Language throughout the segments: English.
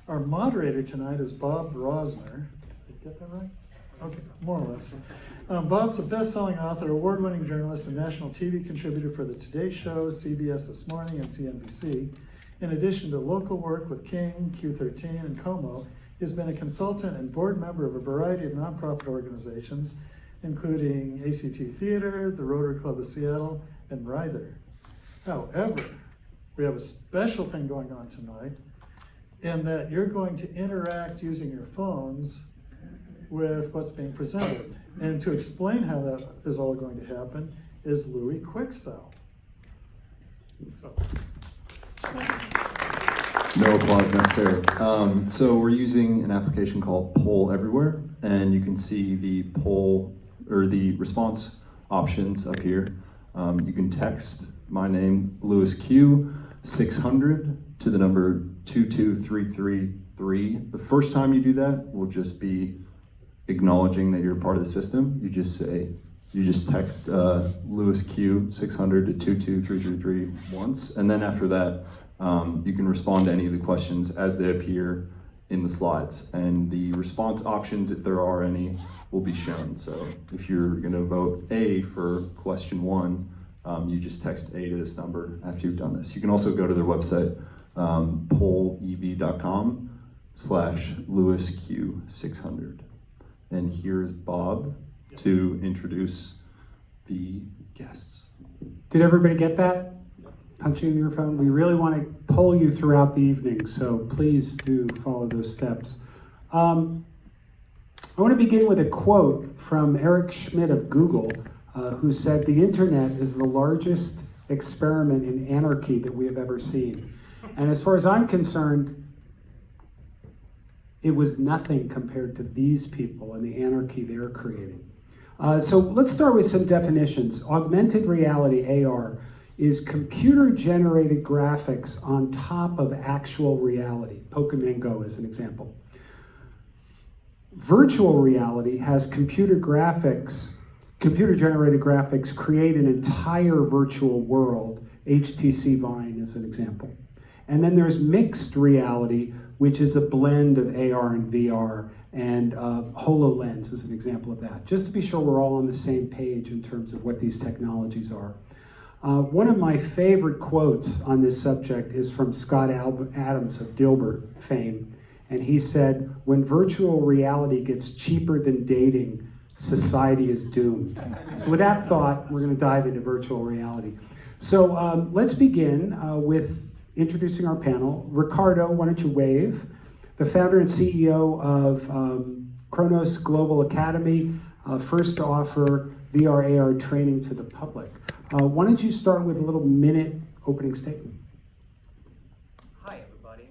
Our moderator tonight is Bob Rosner. Did I get that right? Okay, more or less. Bob's a best-selling author, award-winning journalist, and national TV contributor for The Today Show, CBS This Morning, and CNBC. In addition to local work with King, Q13, and Como, he's been a consultant and board member of a variety of nonprofit organizations, including ACT Theater, the Rotary Club of Seattle, and Ryther. However, we have a special thing going on tonight in that you're going to interact using your phones with what's being presented. And to explain how that is all going to happen is Louis Quicksell. So. No applause necessary. So we're using an application called Poll Everywhere, and you can see the poll or the response options up here. You can text my name, Louis Q, 600 to the number 22333. The first time you do that will just be acknowledging that you're part of the system. You just text Louis Q 600 to 22333 once, and then after that, you can respond to any of the questions as they appear in the slides. And the response options, if there are any, will be shown. So if you're going to vote A for question 1, you just text A to this number after you've done this. You can also go to their website, pollev.com/LouisQ600. And here's Bob to introduce the guests. Did everybody get that? Punching in your phone? We really want to poll you throughout the evening, so please do follow those steps. I want to begin with a quote from Eric Schmidt of Google, who said, "The internet is the largest experiment in anarchy that we have ever seen." And as far as I'm concerned, it was nothing compared to these people and the anarchy they're creating. So let's start with some definitions. Augmented reality, AR, is computer-generated graphics on top of actual reality. Pokemon Go is an example. Virtual reality has computer-generated graphics create an entire virtual world. HTC Vive is an example. And then there's mixed reality, which is a blend of AR and VR, and HoloLens is an example of that. Just to be sure we're all on the same page in terms of what these technologies are. One of my favorite quotes on this subject is from Scott Adams of Dilbert fame, and he said, "When virtual reality gets cheaper than dating, society is doomed." So with that thought, we're going to dive into virtual reality. So let's begin with introducing our panel. Ricardo, why don't you wave? The founder and CEO of Kronos Global Academy, first to offer VR AR training to the public. Why don't you start with a little minute opening statement? Hi, everybody.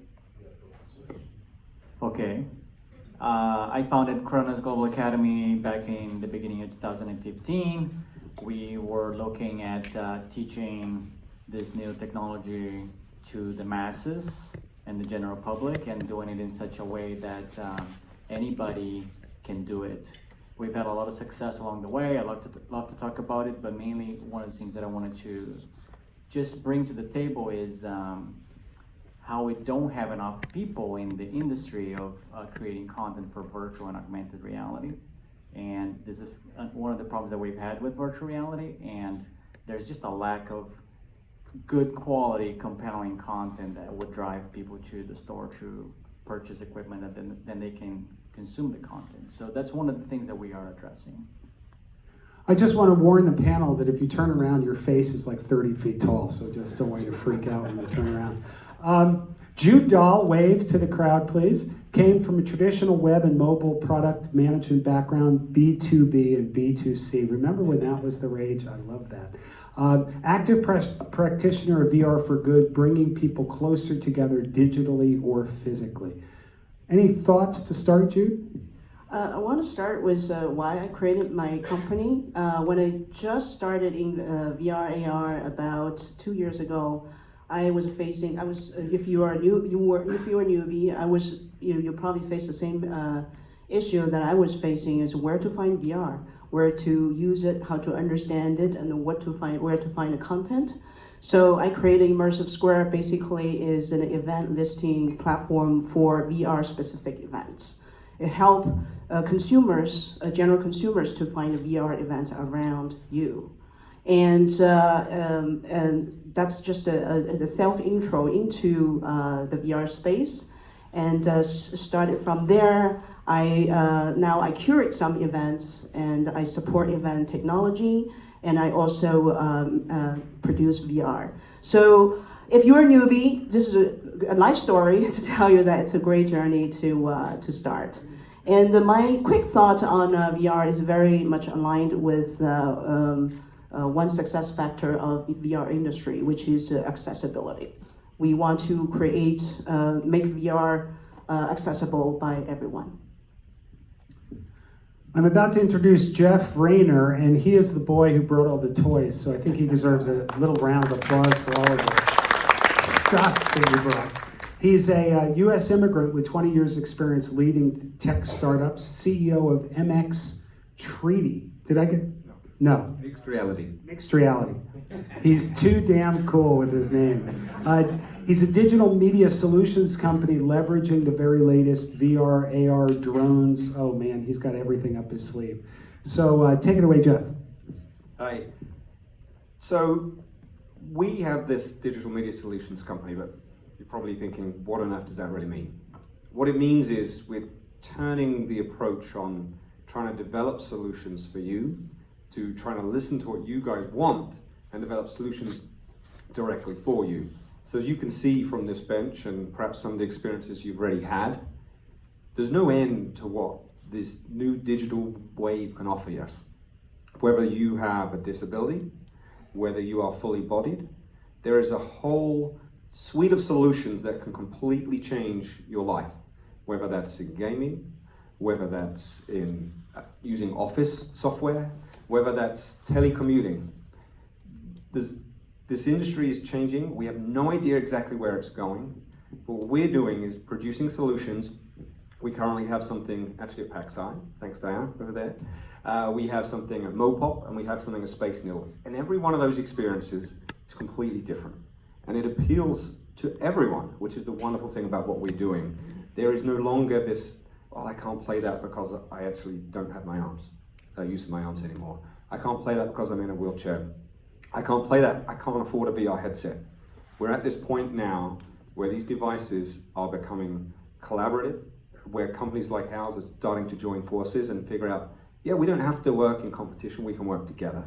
Okay. I founded Kronos Global Academy back in the beginning of 2015. We were looking at teaching this new technology to the masses and the general public, and doing it in such a way that anybody can do it. We've had a lot of success along the way. I'd love to talk about it, but mainly one of the things that I wanted to just bring to the table is how we don't have enough people in the industry of creating content for virtual and augmented reality. And this is one of the problems that we've had with virtual reality, and there's just a lack of good quality, compelling content that would drive people to the store to purchase equipment, and then they can consume the content. So that's one of the things that we are addressing. I just want to warn the panel that if you turn around, your face is like 30 feet tall, so just don't want you to freak out when you turn around. Jude Dahl, wave to the crowd, please. Came from a traditional web and mobile product management background, B2B and B2C. Remember when that was the rage? I love that. Active practitioner of VR for good, bringing people closer together digitally or physically. Any thoughts to start, Jude? I want to start with why I created my company. When I just started in VR AR about 2 years ago, if you are a newbie, you probably face the same issue that I was facing, is where to find VR, where to use it, how to understand it, and where to find the content. So I created Immersive Square. Basically is an event listing platform for VR specific events. It helps consumers, general consumers, to find VR events around you. And that's just a self intro into the VR space. And started from there. Now I curate some events and I support event technology, and I also produce VR. So if you're a newbie, this is a nice story to tell you that it's a great journey to start. And my quick thought on VR is very much aligned with one success factor of the VR industry, which is accessibility. We want to make VR accessible by everyone. I'm about to introduce Jeff Rayner, and he is the boy who brought all the toys, so I think he deserves a little round of applause for all of the stuff that you brought. He's a U.S. immigrant with 20 years experience leading tech startups, CEO of MX Treaty. Did I get? No. Mixed reality. Mixed reality. He's too damn cool with his name. He's a digital media solutions company leveraging the very latest VR, AR, drones. Oh man, he's got everything up his sleeve. So take it away, Jeff. Hi. So we have this digital media solutions company, but you're probably thinking, what on earth does that really mean? What it means is we're turning the approach on trying to develop solutions for you, to trying to listen to what you guys want and develop solutions directly for you. So as you can see from this bench and perhaps some of the experiences you've already had, there's no end to what this new digital wave can offer us. Whether you have a disability, whether you are fully bodied, there is a whole suite of solutions that can completely change your life. Whether that's in gaming, whether that's in using office software, whether that's telecommuting. This industry is changing. We have no idea exactly where it's going. But what we're doing is producing solutions. We currently have something actually at PacSci, thanks Diana over there. We have something at Mopop, and we have something at Space Needle. And every one of those experiences is completely different. And it appeals to everyone, which is the wonderful thing about what we're doing. There is no longer this, well, I can't play that because I actually don't have my arms. Use of my arms anymore. I can't play that because I'm in a wheelchair. I can't play that, I can't afford a VR headset. We're at this point now where these devices are becoming collaborative, where companies like ours are starting to join forces and figure out, yeah, we don't have to work in competition, we can work together.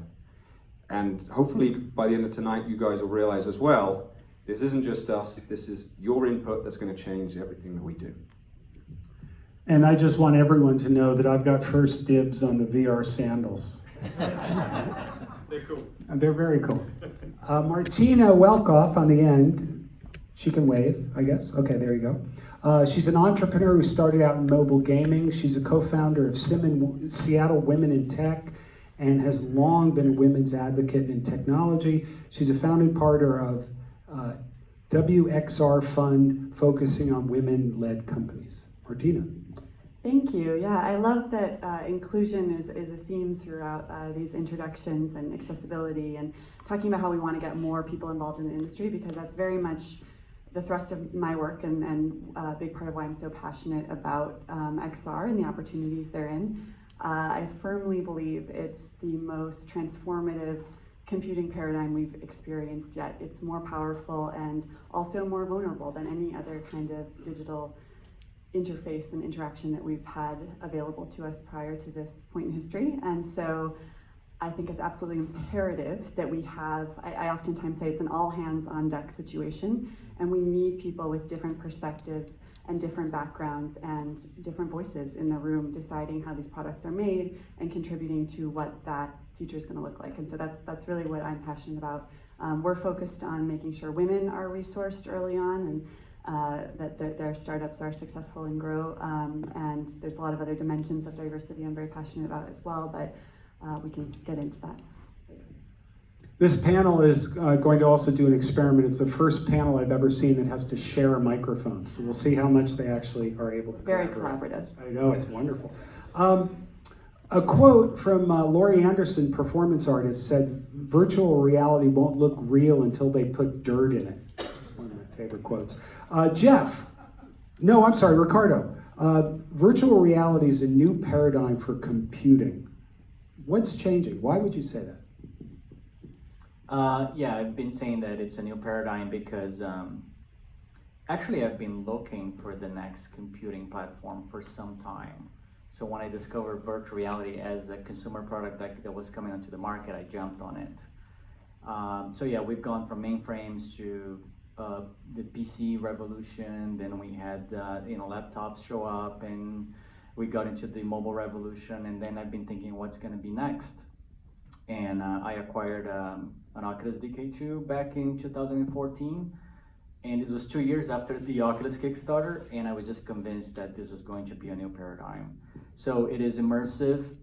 And hopefully by the end of tonight, you guys will realize as well, this isn't just us, this is your input that's going to change everything that we do. And I just want everyone to know that I've got first dibs on the VR sandals. They're cool. They're very cool. Martina Welkoff on the end. She can wave, I guess. Okay, there you go. She's an entrepreneur who started out in mobile gaming. She's a co-founder of Seattle Women in Tech and has long been a women's advocate in technology. She's a founding partner of WXR Fund, focusing on women-led companies. Martina. Thank you. Yeah, I love that inclusion is a theme throughout these introductions, and accessibility, and talking about how we want to get more people involved in the industry, because that's very much the thrust of my work and a big part of why I'm so passionate about XR and the opportunities therein. I firmly believe it's the most transformative computing paradigm we've experienced yet. It's more powerful and also more vulnerable than any other kind of digital interface and interaction that we've had available to us prior to this point in history. And so I think it's absolutely imperative that we have, I oftentimes say it's an all hands on deck situation, and we need people with different perspectives and different backgrounds and different voices in the room deciding how these products are made and contributing to what that future is going to look like. And so that's really what I'm passionate about. We're focused on making sure women are resourced early on, and that their startups are successful and grow. And there's a lot of other dimensions of diversity I'm very passionate about as well, but we can get into that. This panel is going to also do an experiment. It's the first panel I've ever seen that has to share a microphone. So we'll see how much they actually are able to Very collaborate. collaborative. I know, it's wonderful. A quote from Laurie Anderson, performance artist, said, "Virtual reality won't look real until they put dirt in it." It's one of my favorite quotes. Ricardo. Virtual reality is a new paradigm for computing. What's changing? Why would you say that? Yeah, I've been saying that it's a new paradigm because actually I've been looking for the next computing platform for some time. So when I discovered virtual reality as a consumer product that was coming onto the market, I jumped on it. So yeah, we've gone from mainframes to the PC revolution, then we had laptops show up, and we got into the mobile revolution, and then I've been thinking what's going to be next. And I acquired an Oculus DK2 back in 2014, and it was 2 years after the Oculus Kickstarter, and I was just convinced that this was going to be a new paradigm. So it is immersive.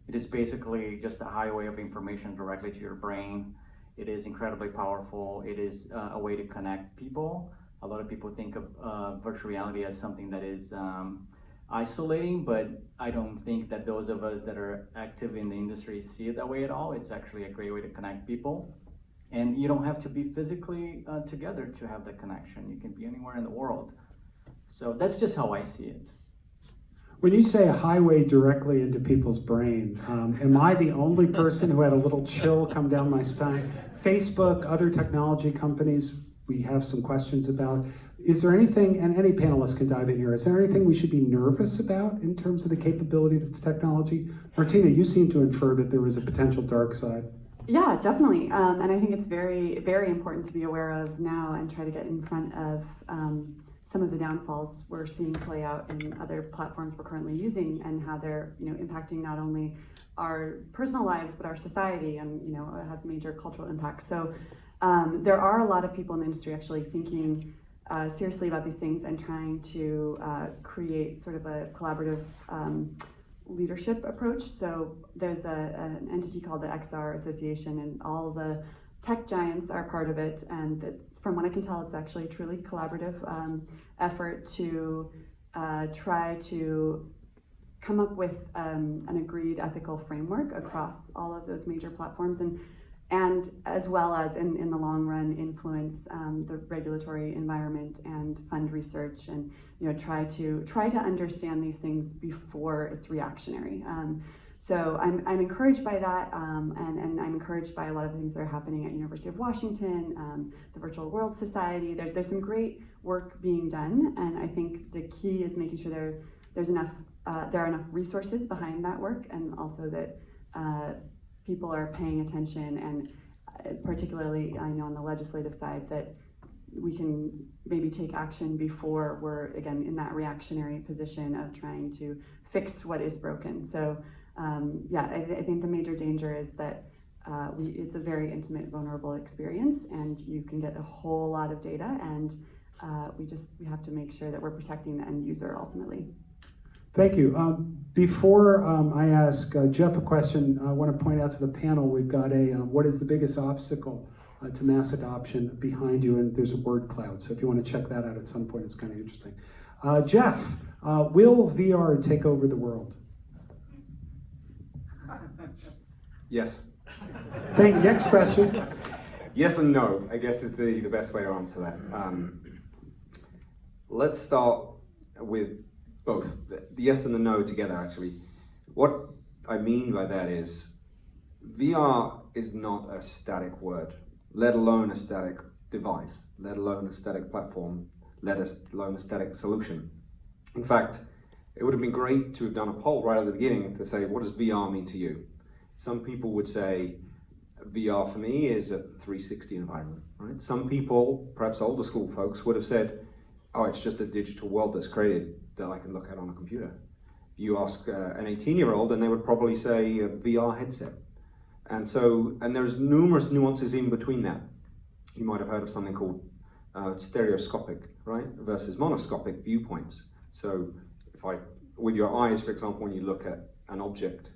It is basically just a highway of information directly to your brain. It is incredibly powerful. It is a way to connect people. A lot of people think of virtual reality as something that is isolating, but I don't think that those of us that are active in the industry see it that way at all. It's actually a great way to connect people. And you don't have to be physically together to have that connection. You can be anywhere in the world. So that's just how I see it. When you say a highway directly into people's brain, am I the only person who had a little chill come down my spine? Facebook, other technology companies, we have some questions about. Is there anything, and any panelist can dive in here, is there anything we should be nervous about in terms of the capability of this technology? Martina, you seem to infer that there was a potential dark side. Yeah, definitely. And I think it's very, very important to be aware of now and try to get in front of some of the downfalls we're seeing play out in other platforms we're currently using, and how they're impacting not only our personal lives but our society, and have major cultural impacts. So there are a lot of people in the industry actually thinking seriously about these things and trying to create sort of a collaborative leadership approach. So there's an entity called the XR Association, and all the tech giants are part of it, and from what I can tell, it's actually a truly collaborative effort to try to come up with an agreed ethical framework across all of those major platforms, and as well as in the long run influence the regulatory environment and fund research, and try to understand these things before it's reactionary. So I'm encouraged by that, and I'm encouraged by a lot of the things that are happening at University of Washington, the Virtual World Society. There's some great work being done, and I think the key is making sure there are enough resources behind that work, and also that people are paying attention, and particularly I know on the legislative side that we can maybe take action before we're again in that reactionary position of trying to fix what is broken. So I think the major danger is that it's a very intimate, vulnerable experience, and you can get a whole lot of data, and we have to make sure that we're protecting the end user ultimately. Thank you. Before I ask Jeff a question, I want to point out to the panel, we've got what is the biggest obstacle to mass adoption behind you, and there's a word cloud, so if you want to check that out at some point, it's kind of interesting. Jeff, will VR take over the world? Yes. Next question. Yes and no, I guess, is the best way to answer that. Let's start with both, the yes and the no together, actually. What I mean by that is, VR is not a static word, let alone a static device, let alone a static platform, let alone a static solution. In fact, it would have been great to have done a poll right at the beginning to say, what does VR mean to you? Some people would say, VR for me is a 360 environment, right? Some people, perhaps older school folks, would have said, oh, it's just a digital world that's created that I can look at on a computer. You ask an 18-year-old and they would probably say a VR headset. And there's numerous nuances in between that. You might have heard of something called stereoscopic, right? Versus monoscopic viewpoints. So with your eyes, for example, when you look at an object,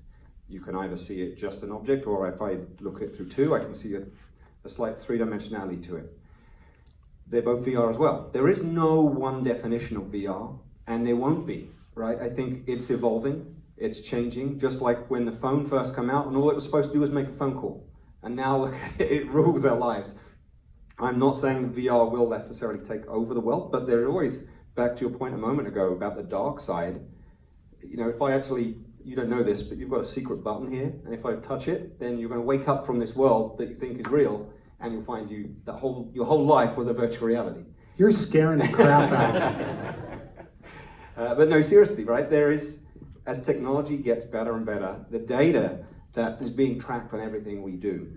you can either see it just an object, or if I look at it through two, I can see a slight three-dimensionality to it. They're both VR as well. There is no one definition of VR, and there won't be, right? I think it's evolving. It's changing, just like when the phone first came out and all it was supposed to do was make a phone call. And now look at it, it rules our lives. I'm not saying that VR will necessarily take over the world, but there are always, back to your point a moment ago about the dark side, you know, if I actually, you don't know this, but you've got a secret button here, and if I touch it, then you're going to wake up from this world that you think is real, and you'll find your whole life was a virtual reality. You're scaring the crap out of me. But no, seriously, right? There is, as technology gets better and better, the data that is being tracked on everything we do,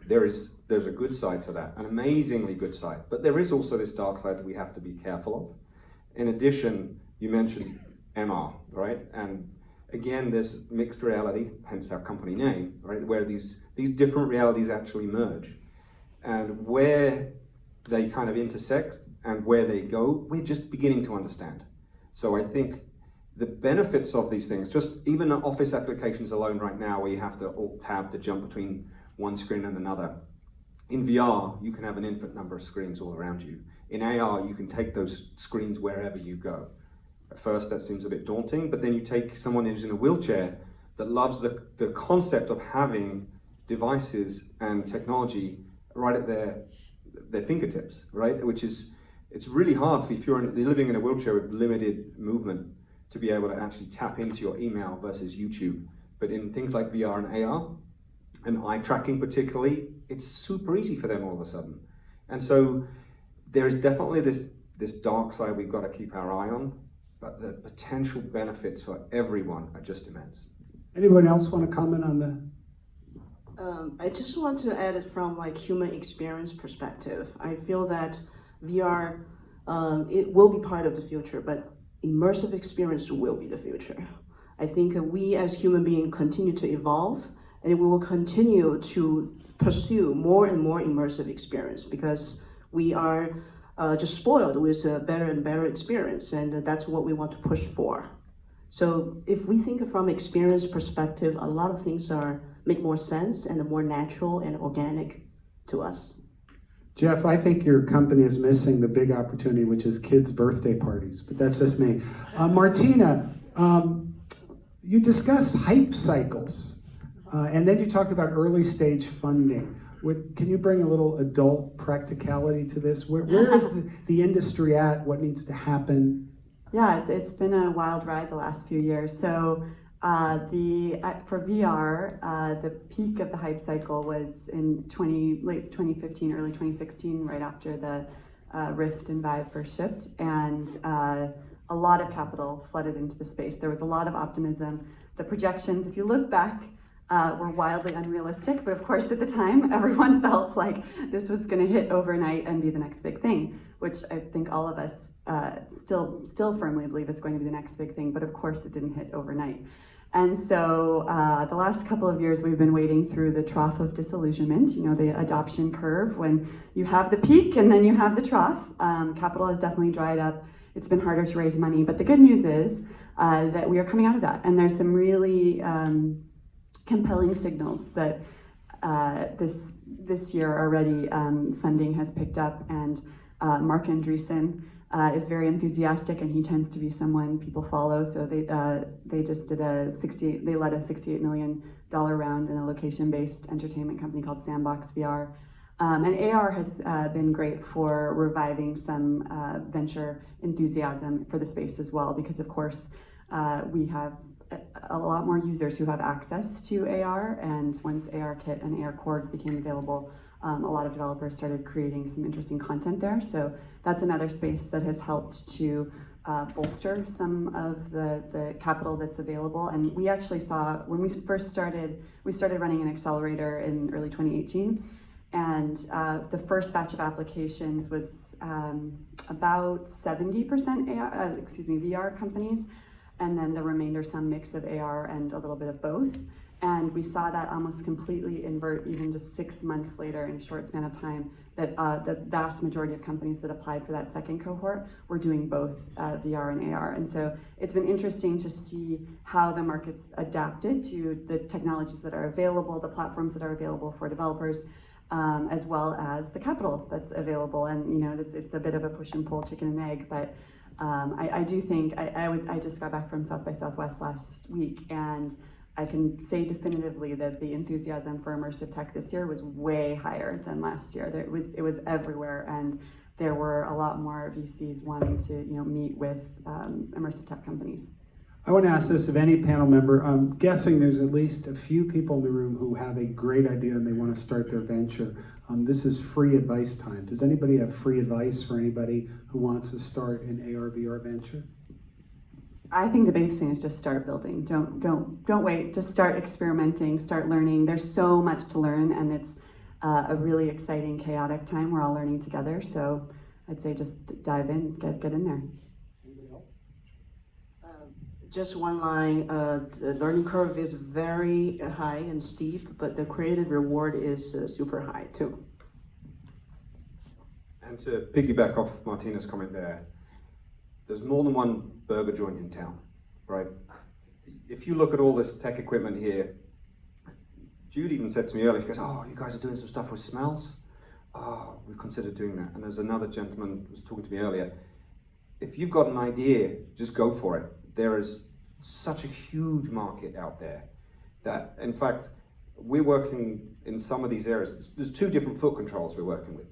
there's a good side to that, an amazingly good side. But there is also this dark side that we have to be careful of. In addition, you mentioned MR, right? And again, there's mixed reality, hence our company name, right? Where these different realities actually merge. And where they kind of intersect and where they go, we're just beginning to understand. So I think the benefits of these things, just even Office applications alone right now, where you have to Alt-Tab to jump between one screen and another. In VR, you can have an infinite number of screens all around you. In AR, you can take those screens wherever you go. At first, that seems a bit daunting, but then you take someone who's in a wheelchair that loves the concept of having devices and technology right at their fingertips, right? Which is, it's really hard if you're living in a wheelchair with limited movement to be able to actually tap into your email versus YouTube. But in things like VR and AR, and eye tracking particularly, it's super easy for them all of a sudden. And so there is definitely this dark side we've got to keep our eye on, but the potential benefits for everyone are just immense. Anyone else want to comment on the? I just want to add it from like human experience perspective. I feel that VR, it will be part of the future, but immersive experience will be the future. I think we as human beings continue to evolve, and we will continue to pursue more and more immersive experience because we are just spoiled with a better and better experience, and that's what we want to push for. So if we think from experience perspective, a lot of things make more sense and are more natural and organic to us. Jeff, I think your company is missing the big opportunity, which is kids' birthday parties, but that's just me. Martina, you discussed hype cycles, and then you talked about early stage funding. Can you bring a little adult practicality to this? Where is the industry at? What needs to happen? Yeah, it's been a wild ride the last few years. So for VR, the peak of the hype cycle was in late 2015, early 2016, right after the Rift and Vive first shipped, and a lot of capital flooded into the space. There was a lot of optimism. The projections, if you look back, were wildly unrealistic, but of course at the time everyone felt like this was going to hit overnight and be the next big thing, which I think all of us still firmly believe it's going to be the next big thing, but of course it didn't hit overnight. And so the last couple of years we've been wading through the trough of disillusionment, you know, the adoption curve when you have the peak and then you have the trough. Capital has definitely dried up. It's been harder to raise money, but the good news is that we are coming out of that, and there's some really compelling signals that this year already funding has picked up, and Mark Andreessen is very enthusiastic, and he tends to be someone people follow. So they just did they led a $68 million round in a location-based entertainment company called Sandbox VR. And AR has been great for reviving some venture enthusiasm for the space as well, because of course we have a lot more users who have access to AR, and once ARKit and ARCore became available, a lot of developers started creating some interesting content there. So that's another space that has helped to bolster some of the capital that's available. And we actually saw, when we first started, we started running an accelerator in early 2018, and the first batch of applications was about 70% VR companies, and then the remainder some mix of AR and a little bit of both. And we saw that almost completely invert even just 6 months later in a short span of time, that the vast majority of companies that applied for that second cohort were doing both VR and AR. And so it's been interesting to see how the market's adapted to the technologies that are available, the platforms that are available for developers, as well as the capital that's available. And you know, it's a bit of a push and pull, chicken and egg, but I do think, I just got back from South by Southwest last week, and I can say definitively that the enthusiasm for immersive tech this year was way higher than last year. It was everywhere, and there were a lot more VCs wanting to meet with immersive tech companies. I want to ask this of any panel member. I'm guessing there's at least a few people in the room who have a great idea and they want to start their venture. This is free advice time. Does anybody have free advice for anybody who wants to start an AR/VR venture? I think the biggest thing is just start building. Don't wait. Just start experimenting. Start learning. There's so much to learn, and it's a really exciting, chaotic time. We're all learning together. So I'd say just dive in, get in there. Just one line, the learning curve is very high and steep, but the creative reward is super high too. And to piggyback off Martina's comment there's more than one burger joint in town, right? If you look at all this tech equipment here, Jude even said to me earlier, she goes, oh, you guys are doing some stuff with smells? Oh, we've considered doing that. And there's another gentleman who was talking to me earlier. If you've got an idea, just go for it. There is such a huge market out there that, in fact, we're working in some of these areas. There's 2 different foot controls we're working with.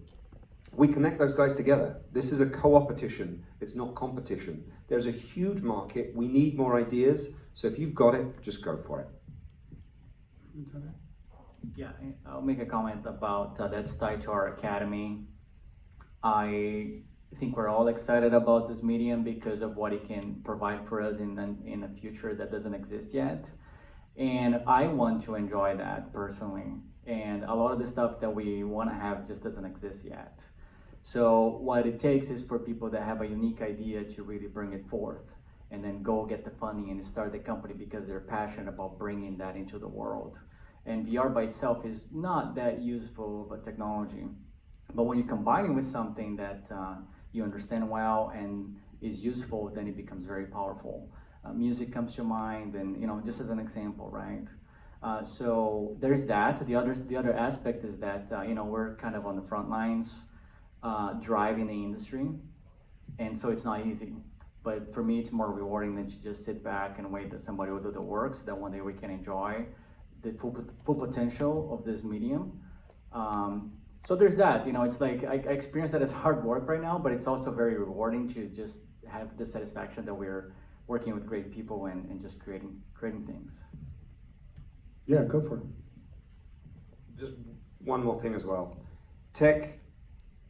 We connect those guys together. This is a co-opetition. It's not competition. There's a huge market. We need more ideas. So if you've got it, just go for it. Yeah, I'll make a comment about that's tied to our academy. I think we're all excited about this medium because of what it can provide for us in a future that doesn't exist yet. And I want to enjoy that personally. And a lot of the stuff that we want to have just doesn't exist yet. So what it takes is for people that have a unique idea to really bring it forth and then go get the funding and start the company because they're passionate about bringing that into the world. And VR by itself is not that useful of a technology. But when you combine it with something that you understand well and is useful, then it becomes very powerful. Music comes to mind, and just as an example, right? So there's that. The other aspect is that we're kind of on the front lines, driving the industry, and so it's not easy. But for me, it's more rewarding than to just sit back and wait that somebody will do the work, so that one day we can enjoy the full potential of this medium. So there's that. It's like I experience that as hard work right now, but it's also very rewarding to just have the satisfaction that we're working with great people and just creating things. Yeah, go for it. Just one more thing as well. Tech,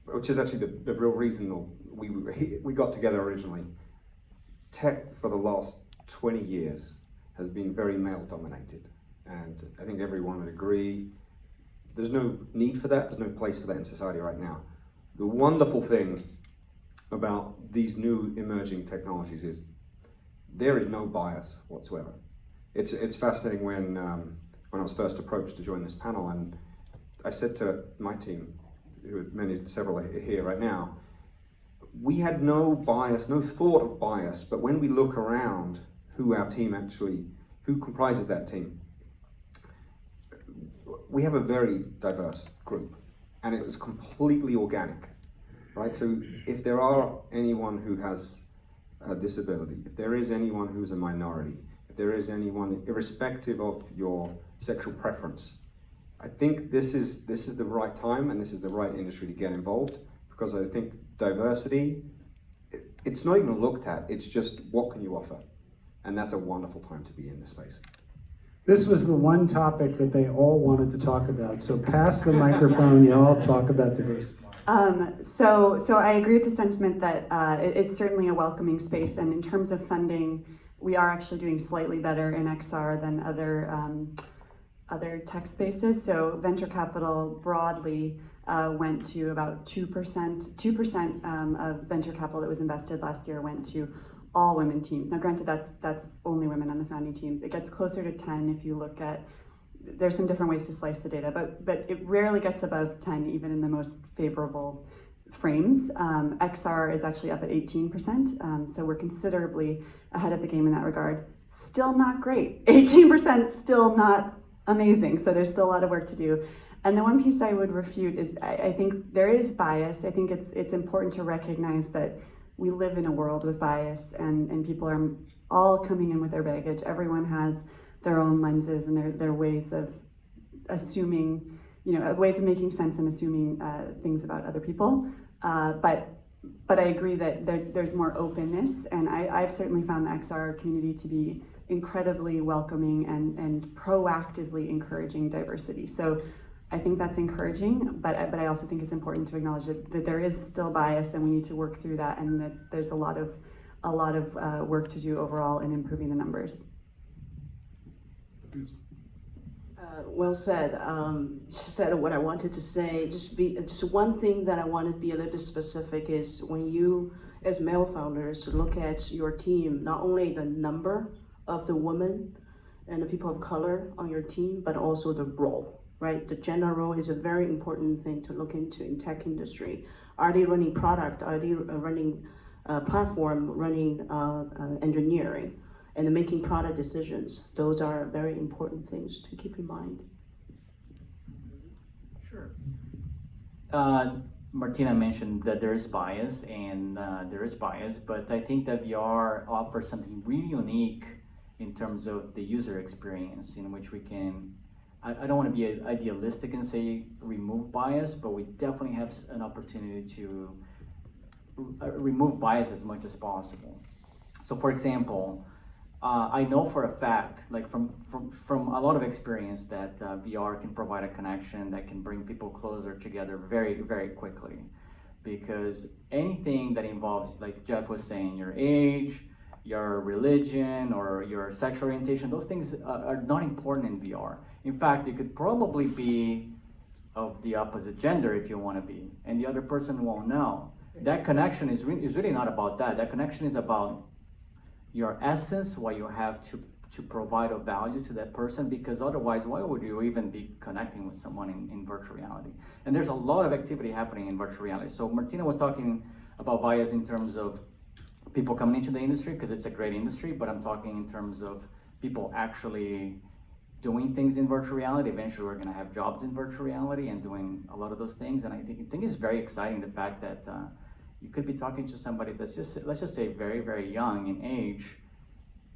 which is actually the real reason we got together originally. Tech for the last 20 years has been very male dominated. And I think everyone would agree, there's no need for that, there's no place for that in society right now. The wonderful thing about these new emerging technologies is there is no bias whatsoever. It's fascinating when I was first approached to join this panel, and I said to my team, several here right now, we had no bias, no thought of bias, but when we look around who comprises that team, we have a very diverse group, and it was completely organic, right? So if there are anyone who has a disability, if there is anyone who's a minority, if there is anyone, irrespective of your sexual preference, I think this is the right time and this is the right industry to get involved, because I think diversity, it's not even looked at, it's just what can you offer? And that's a wonderful time to be in this space. This was the one topic that they all wanted to talk about. So pass the microphone, you all talk about diversity. So I agree with the sentiment that it's certainly a welcoming space, and in terms of funding, we are actually doing slightly better in XR than other tech spaces. So venture capital broadly went to about 2%. 2% of venture capital that was invested last year went to all women teams. Now granted, that's only women on the founding teams. It gets closer to 10 if you look at, there's some different ways to slice the data, but it rarely gets above 10 even in the most favorable frames. XR is actually up at 18%, so we're considerably ahead of the game in that regard. Still not great. 18% still not amazing, so there's still a lot of work to do. And the one piece I would refute is I think there is bias. I think it's important to recognize that we live in a world with bias, and people are all coming in with their baggage. Everyone has their own lenses and their ways of assuming, ways of making sense and assuming things about other people. But I agree that there's more openness, and I've certainly found the XR community to be incredibly welcoming and proactively encouraging diversity. So I think that's encouraging, but I also think it's important to acknowledge that there is still bias, and we need to work through that, and that there's a lot of work to do overall in improving the numbers. Well said. Said what I wanted to say. Just one thing that I wanted to be a little bit specific is when you, as male founders, look at your team, not only the number of the women and the people of color on your team, but also the role, right? The gender role is a very important thing to look into in tech industry. Are they running product? Are they running platform, running engineering? And making product decisions. Those are very important things to keep in mind. Sure. Martina mentioned that there is bias, and there is bias, but I think that VR offers something really unique in terms of the user experience, in which we can, I don't want to be idealistic and say remove bias, but we definitely have an opportunity to remove bias as much as possible. So for example, I know for a fact, like from a lot of experience, that VR can provide a connection that can bring people closer together very, very quickly. Because anything that involves, like Jeff was saying, your age, your religion, or your sexual orientation, those things are not important in VR. In fact, you could probably be of the opposite gender if you want to be, and the other person won't know. That connection is really not about that. That connection is about your essence, what you have to provide a value to that person, because otherwise, why would you even be connecting with someone in virtual reality? And there's a lot of activity happening in virtual reality. So Martina was talking about bias in terms of people coming into the industry, because it's a great industry, but I'm talking in terms of people actually doing things in virtual reality. Eventually, we're going to have jobs in virtual reality and doing a lot of those things. And I think it's very exciting, the fact that you could be talking to somebody that's just, let's just say, very, very young in age,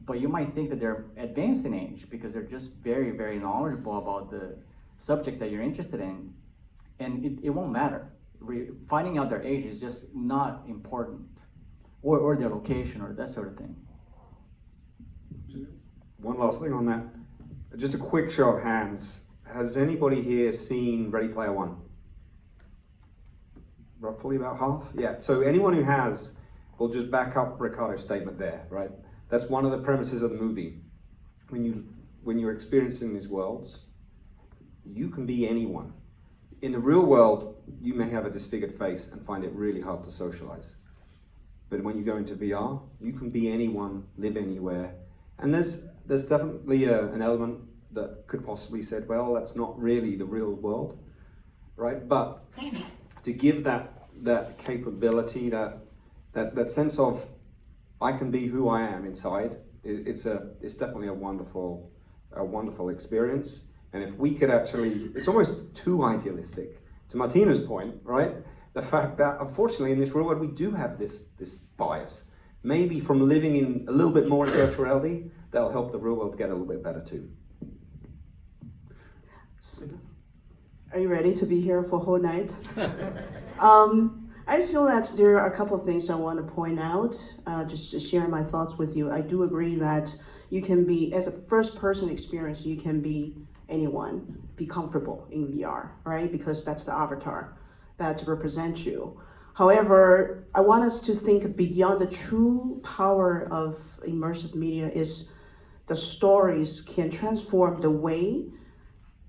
but you might think that they're advanced in age because they're just very, very knowledgeable about the subject that you're interested in. And it won't matter. Finding out their age is just not important, or their location, or that sort of thing. One last thing on that. Just a quick show of hands. Has anybody here seen Ready Player One? Roughly about half? Yeah, so anyone who has, will just back up Ricardo's statement there, right? That's one of the premises of the movie. When you're experiencing these worlds, you can be anyone. In the real world, you may have a disfigured face and find it really hard to socialize. But when you go into VR, you can be anyone, live anywhere. And there's definitely an element that could possibly said, well, that's not really the real world, right? But to give that capability, that sense of I can be who I am inside, it's definitely a wonderful experience. And if we could actually, it's almost too idealistic. To Martina's point, right? The fact that unfortunately in this real world we do have this bias. Maybe from living in a little bit more in virtual reality, that'll help the real world get a little bit better too. Are you ready to be here for a whole night? I feel that there are a couple of things I want to point out, just to share my thoughts with you. I do agree that you can be, as a first-person experience, you can be anyone, be comfortable in VR, right? Because that's the avatar that represents you. However, I want us to think beyond the true power of immersive media is the stories can transform the way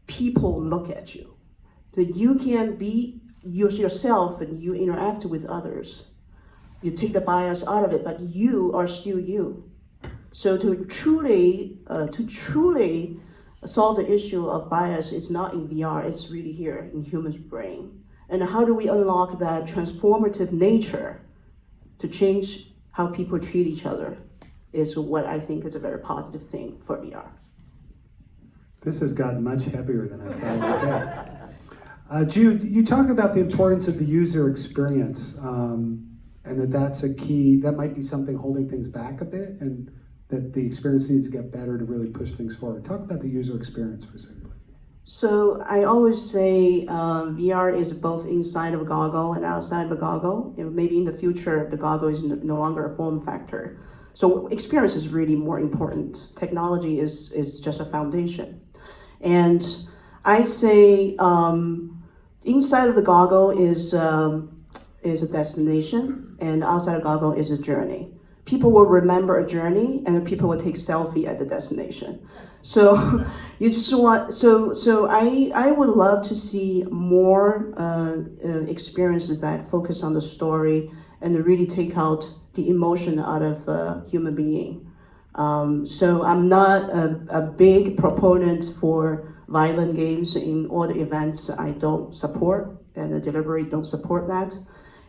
people look at you. That you can be yourself and you interact with others. You take the bias out of it, but you are still you. So to truly solve the issue of bias is not in VR, it's really here in human's brain. And how do we unlock that transformative nature to change how people treat each other is what I think is a very positive thing for VR. This has gotten much heavier than I thought it would get. Jude, you talked about the importance of the user experience. and that's a key, that might be something holding things back a bit, and that the experience needs to get better to really push things forward. Talk about the user experience for a second. So I always say VR is both inside of a goggle and outside of a goggle. Maybe in the future, the goggle is no longer a form factor. So experience is really more important. Technology is just a foundation. And I say inside of the goggle is a destination, and outside of goggle is a journey. People will remember a journey, and people will take selfie at the destination. So you just want, so I would love to see more experiences that focus on the story and really take out the emotion out of a human being. So I'm not a big proponent for violent games in all the events. I don't support, and deliberately don't support that.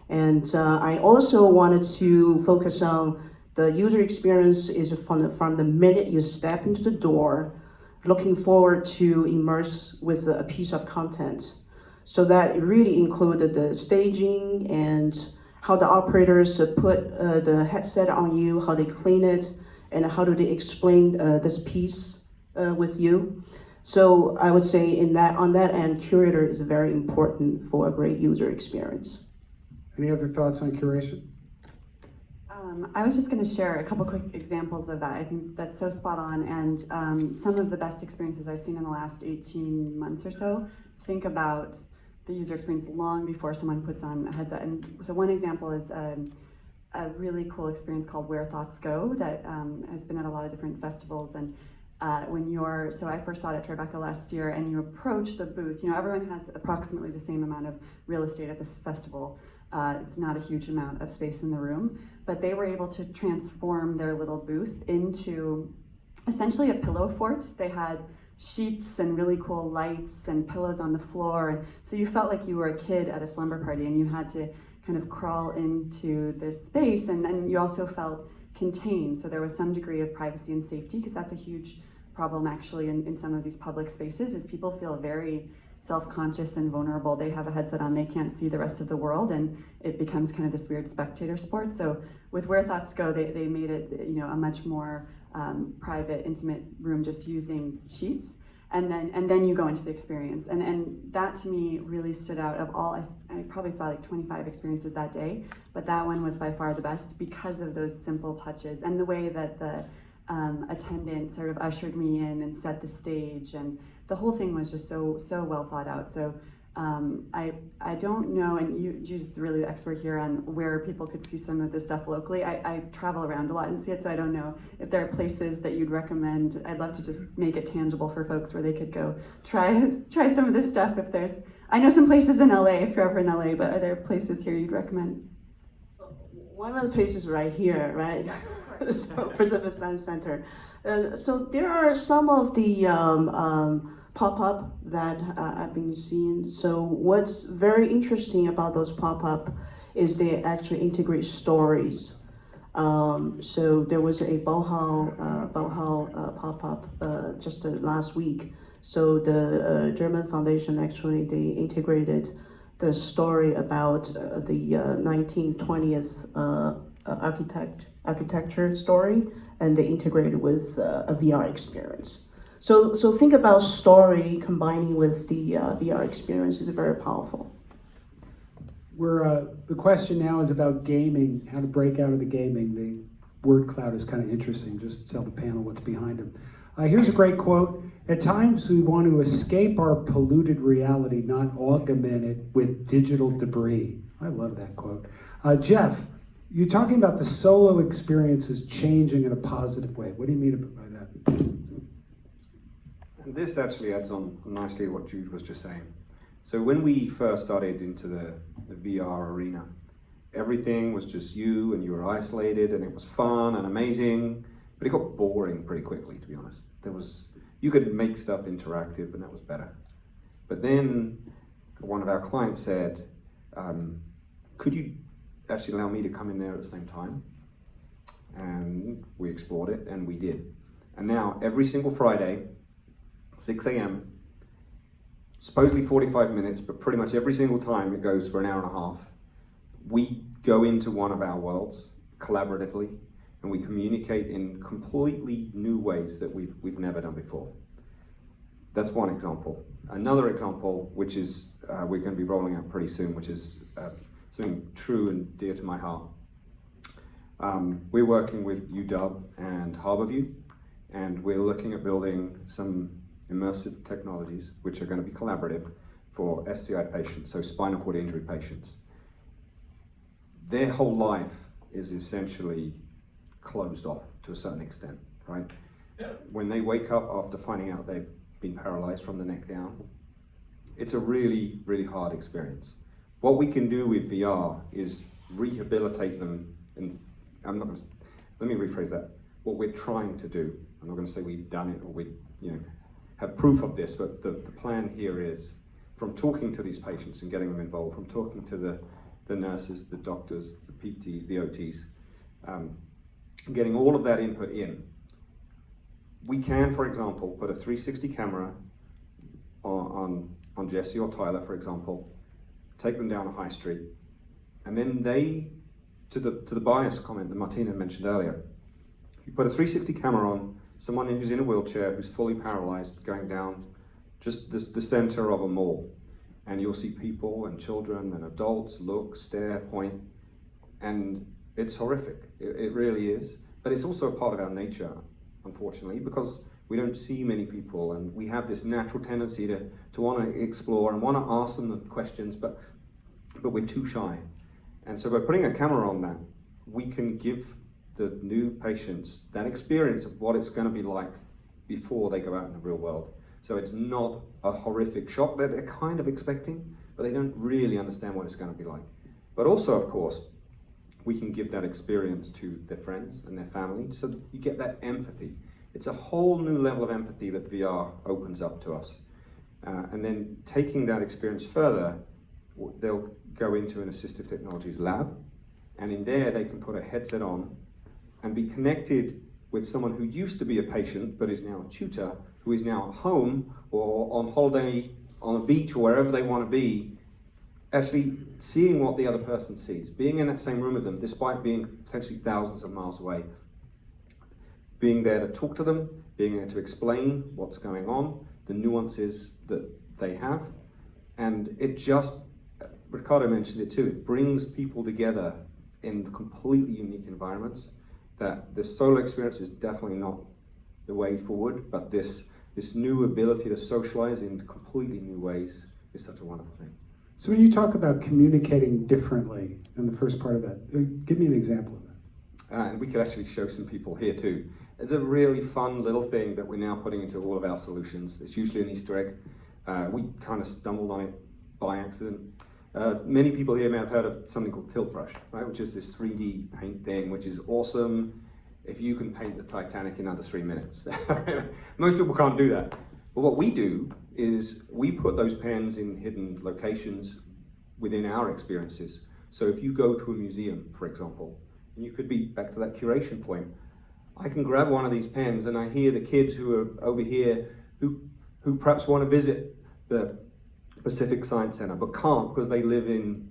And I also wanted to focus on the user experience is from the minute you step into the door, looking forward to immerse with a piece of content. So that really included the staging and how the operators put the headset on you, how they clean it, and how do they explain this piece with you. So I would say on that end, curator is very important for a great user experience. Any other thoughts on curation? I was just going to share a couple quick examples of that. I think that's so spot on, and some of the best experiences I've seen in the last 18 months or so think about the user experience long before someone puts on a headset. And so one example is a really cool experience called Where Thoughts Go that has been at a lot of different festivals. And so I first saw it at Tribeca last year, and you approach the booth. Everyone has approximately the same amount of real estate at this festival. It's not a huge amount of space in the room, but they were able to transform their little booth into essentially a pillow fort. They had sheets and really cool lights and pillows on the floor. And so you felt like you were a kid at a slumber party, and you had to kind of crawl into this space. And then you also felt contained. So there was some degree of privacy and safety, because that's a huge problem actually in some of these public spaces, is people feel very self-conscious and vulnerable. They have a headset on, they can't see the rest of the world, and it becomes kind of this weird spectator sport. So with Where Thoughts Go, they made it a much more private, intimate room, just using sheets, and then you go into the experience. And that to me really stood out. Of all, I probably saw like 25 experiences that day, but that one was by far the best because of those simple touches and the way that the attendant sort of ushered me in and set the stage, and the whole thing was just so well thought out. So I don't know, and you're just really the expert here on where people could see some of this stuff locally. I travel around a lot and see it, so I don't know if there are places that you'd recommend. I'd love to just make it tangible for folks where they could go try some of this stuff. If there's, I know some places in LA, if you're ever in LA, but are there places here you'd recommend? One of the places right here, right? So Pacific Sun Center. So there are some of the pop-up that I've been seeing. So what's very interesting about those pop-up is they actually integrate stories. So there was a Bauhaus pop-up just last week. So the German foundation actually, they integrated the story about the 1920s architecture story, and they integrated with a VR experience. So think about story combining with the VR experience is very powerful. The question now is about gaming, how to break out of the gaming. The word cloud is kind of interesting, just to tell the panel what's behind them. Here's a great quote. At times we want to escape our polluted reality, not augment it with digital debris. I love that quote. Jeff, you're talking about the solo experiences changing in a positive way. What do you mean by that? And this actually adds on nicely to what Jude was just saying. So when we first started into the VR arena, everything was just you, and you were isolated, and it was fun and amazing, but it got boring pretty quickly, to be honest. You could make stuff interactive, and that was better. But then one of our clients said, could you actually allow me to come in there at the same time? And we explored it, and we did. And now every single Friday, 6 a.m., supposedly 45 minutes, but pretty much every single time it goes for an hour and a half. we go into one of our worlds collaboratively, and we communicate in completely new ways that we've never done before. That's one example. Another example, which is we're going to be rolling out pretty soon, which is something true and dear to my heart. We're working with UW and Harborview, and we're looking at building some immersive technologies which are going to be collaborative for SCI patients, so spinal cord injury patients. Their whole life is essentially closed off to a certain extent, right? When they wake up after finding out they've been paralyzed from the neck down, it's a really, really hard experience. What we can do with VR is rehabilitate them, and let me rephrase that. What we're trying to do, I'm not going to say we've done it or we have proof of this, but the plan here is, from talking to these patients and getting them involved, from talking to the nurses, the doctors, the PTs, the OTs, getting all of that input in, we can, for example, put a 360 camera on Jesse or Tyler, for example, take them down a high street, and then they, to the bias comment that Martina mentioned earlier, you put a 360 camera on someone who's in a wheelchair, who's fully paralyzed, going down just the center of a mall, and you'll see people and children and adults look, stare, point, and it's horrific. It really is. But it's also a part of our nature, unfortunately, because we don't see many people, and we have this natural tendency to want to explore and want to ask them the questions, but we're too shy. And so by putting a camera on that, we can give the new patients that experience of what it's going to be like before they go out in the real world. So it's not a horrific shock that they're kind of expecting, but they don't really understand what it's going to be like. But also, of course, we can give that experience to their friends and their family, so that you get that empathy. It's a whole new level of empathy that VR opens up to us. And then taking that experience further, they'll go into an assistive technologies lab, and in there they can put a headset on and be connected with someone who used to be a patient but is now a tutor, who is now at home or on holiday on a beach or wherever they want to be, actually seeing what the other person sees, being in that same room with them despite being potentially thousands of miles away, being there to talk to them, being there to explain what's going on, the nuances that they have. And it just, Ricardo mentioned it too, it brings people together in completely unique environments. That this solo experience is definitely not the way forward, but this new ability to socialize in completely new ways is such a wonderful thing. So when you talk about communicating differently in the first part of that, give me an example of that. And we could actually show some people here too. It's a really fun little thing that we're now putting into all of our solutions. It's usually an Easter egg. We kind of stumbled on it by accident. Many people here may have heard of something called Tilt Brush, right? Which is this 3D paint thing, which is awesome if you can paint the Titanic in under 3 minutes. Most people can't do that. But what we do is we put those pens in hidden locations within our experiences. So if you go to a museum, for example, and you could be back to that curation point, I can grab one of these pens and I hear the kids who are over here who perhaps want to visit the Pacific Science Center, but can't because they live in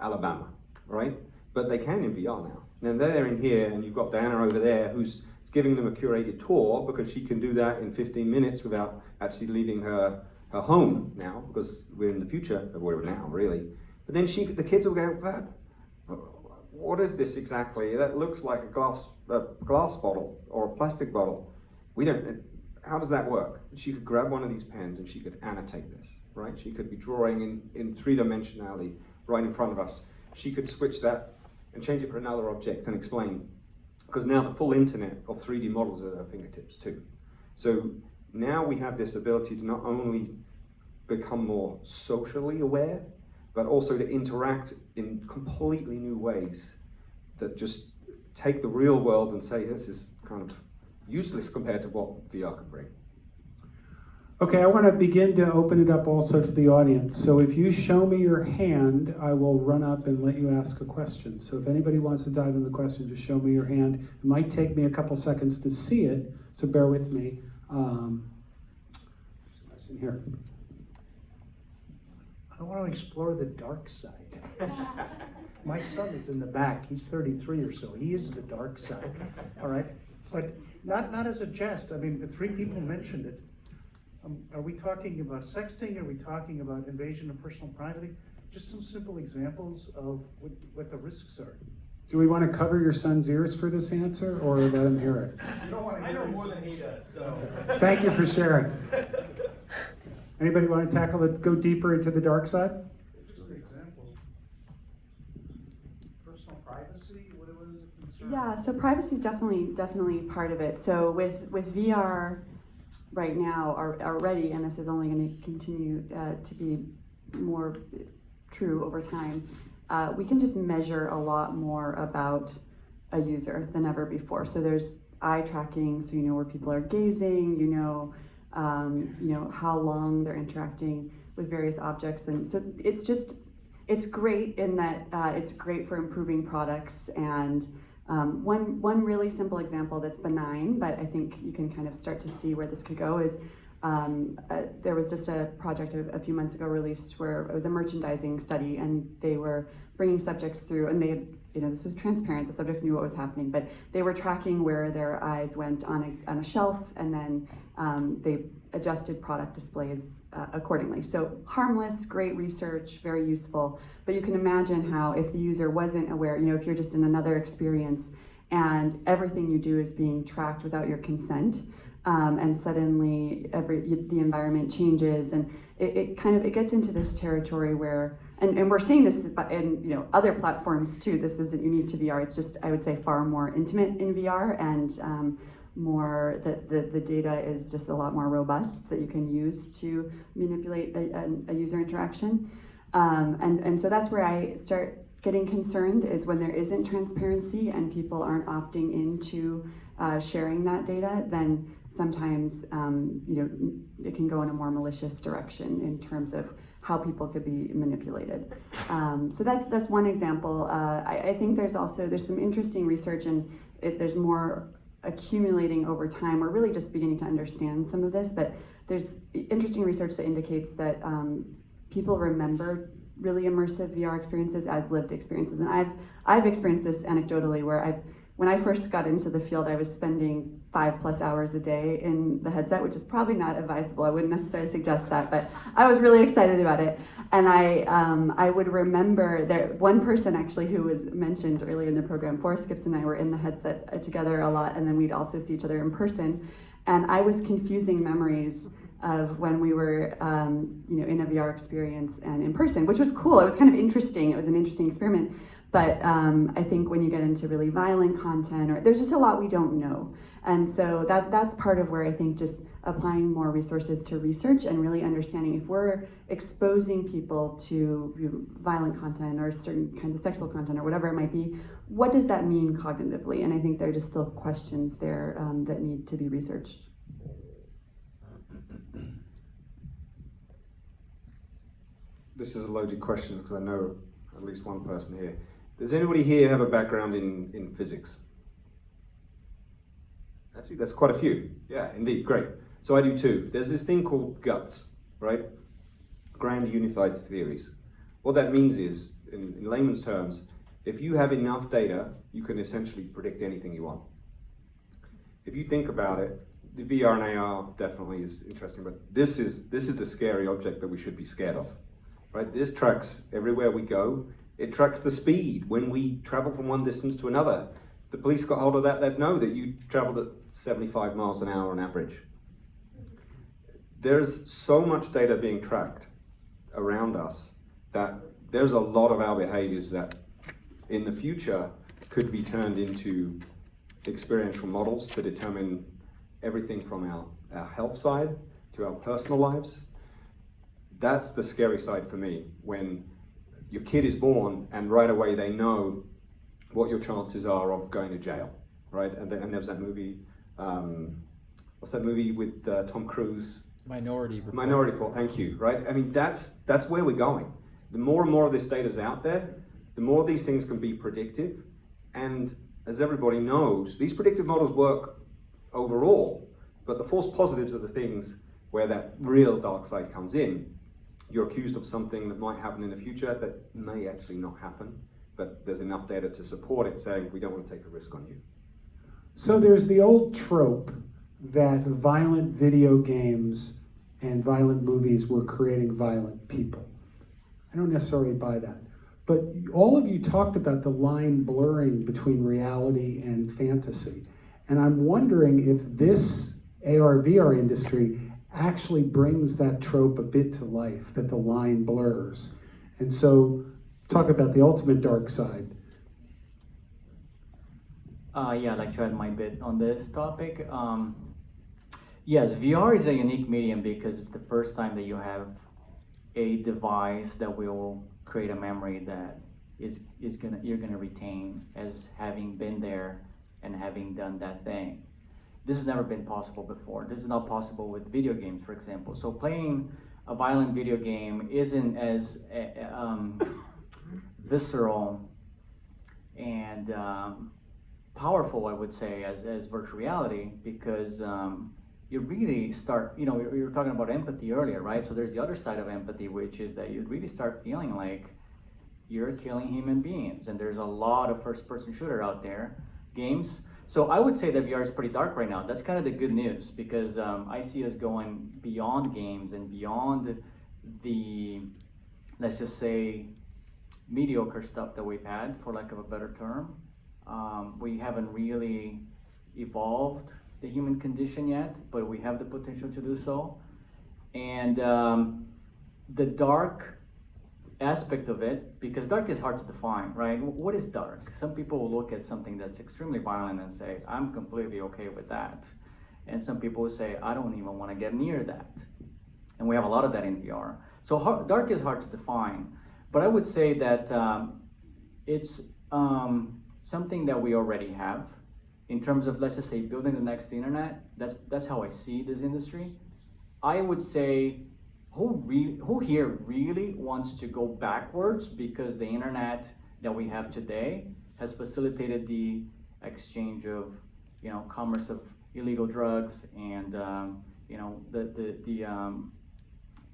Alabama, right? But they can in VR now. Now they're in here, and you've got Diana over there who's giving them a curated tour because she can do that in 15 minutes without actually leaving her home now, because we're in the future, we're now really. But then the kids will go, what is this exactly? That looks like a glass bottle or a plastic bottle. How does that work? She could grab one of these pens and she could annotate this, right? She could be drawing in three-dimensionality right in front of us. She could switch that and change it for another object and explain. Because now the full internet of 3D models are at our fingertips too. So now we have this ability to not only become more socially aware, but also to interact in completely new ways that just take the real world and say, this is kind of useless compared to what VR can bring. Okay, I want to begin to open it up also to the audience. So if you show me your hand, I will run up and let you ask a question. So if anybody wants to dive into the question, just show me your hand. It might take me a couple seconds to see it, so bear with me. There's a question here. I want to explore the dark side. My son is in the back, he's 33 or so, he is the dark side, all right? But not as a jest, I mean, 3 people mentioned it. Are we talking about sexting? Are we talking about invasion of personal privacy? Just some simple examples of what the risks are. Do we want to cover your son's ears for this answer, or let him hear it? You don't want to I know more than he does, so. Thank you for sharing. Anybody want to tackle it, go deeper into the dark side? Just an example. Personal privacy, what was it concerned? Yeah, so privacy is definitely part of it. So with VR right now already, and this is only going to continue to be more true over time, we can just measure a lot more about a user than ever before. So there's eye tracking, so you know where people are gazing, you know how long they're interacting with various objects, and so it's great in that it's great for improving products. And one really simple example that's benign, but I think you can kind of start to see where this could go is there was just a project a few months ago released where it was a merchandising study, and they were bringing subjects through, and they had, this was transparent, the subjects knew what was happening, but they were tracking where their eyes went on a shelf, and then they adjusted product displays accordingly. So harmless, great research, very useful, but you can imagine how if the user wasn't aware, if you're just in another experience and everything you do is being tracked without your consent, and suddenly the environment changes, and it gets into this territory where, and we're seeing this in other platforms too. This isn't unique to VR. It's just, I would say, far more intimate in VR, and more that the data is just a lot more robust that you can use to manipulate a user interaction, and so that's where I start getting concerned, is when there isn't transparency and people aren't opting into sharing that data. Then sometimes it can go in a more malicious direction in terms of how people could be manipulated. So that's one example. I think there's some interesting research, and there's more accumulating over time. We're really just beginning to understand some of this, but there's interesting research that indicates that people remember really immersive VR experiences as lived experiences. And I've experienced this anecdotally, where when I first got into the field, I was spending 5+ hours a day in the headset, which is probably not advisable. I wouldn't necessarily suggest that, but I was really excited about it. And I would remember that one person actually who was mentioned earlier in the program, Forrest Skips and I were in the headset together a lot, and then we'd also see each other in person. And I was confusing memories of when we were in a VR experience and in person, which was cool. It was kind of interesting. It was an interesting experiment. But I think when you get into really violent content, there's just a lot we don't know. And so that's part of where I think just applying more resources to research and really understanding if we're exposing people to violent content or certain kinds of sexual content or whatever it might be, what does that mean cognitively? And I think there are just still questions there that need to be researched. This is a loaded question because I know at least one person here. Does anybody here have a background in physics? Actually, that's quite a few. Yeah, indeed, great. So I do too. There's this thing called GUTS, right? Grand Unified Theories. What that means is, in layman's terms, if you have enough data, you can essentially predict anything you want. If you think about it, the VR and AR definitely is interesting, but this is the scary object that we should be scared of, right? This tracks everywhere we go. It tracks the speed when we travel from one distance to another. If the police got hold of that, they'd know that you traveled at 75 miles an hour on average. There's so much data being tracked around us that there's a lot of our behaviors that in the future could be turned into experiential models to determine everything from our health side to our personal lives. That's the scary side for me, when your kid is born and right away they know what your chances are of going to jail, right? And there was that movie, what's that movie with Tom Cruise? Minority Report. Minority Report, thank you, right? I mean, that's where we're going. The more and more of this data is out there, the more these things can be predictive. And as everybody knows, these predictive models work overall, but the false positives are the things where that real dark side comes in. You're accused of something that might happen in the future that may actually not happen, but there's enough data to support it saying we don't want to take a risk on you. So there's the old trope that violent video games and violent movies were creating violent people. I don't necessarily buy that. But all of you talked about the line blurring between reality and fantasy. And I'm wondering if this AR/VR industry actually brings that trope a bit to life, that the line blurs. And so talk about the ultimate dark side. Yeah, I'd like to add my bit on this topic. Yes, VR is a unique medium because it's the first time that you have a device that will create a memory that you're gonna retain as having been there and having done that thing. This has never been possible before. This is not possible with video games, for example. So playing a violent video game isn't as visceral and powerful, I would say, as virtual reality, because you really start, you were talking about empathy earlier, right? So there's the other side of empathy, which is that you really start feeling like you're killing human beings. And there's a lot of first-person shooter out there, games. So I would say that VR is pretty dark right now. That's kind of the good news, because I see us going beyond games and beyond the, let's just say, mediocre stuff that we've had, for lack of a better term. We haven't really evolved the human condition yet, but we have the potential to do so. And the dark aspect of it, because dark is hard to define, right? What is dark? Some people will look at something that's extremely violent and say, I'm completely okay with that. And some people will say, I don't even want to get near that. And we have a lot of that in VR. So dark is hard to define, but I would say that it's something that we already have. In terms of, let's just say, building the next internet, that's how I see this industry. I would say, who here really wants to go backwards, because the internet that we have today has facilitated the exchange of, commerce of illegal drugs and, the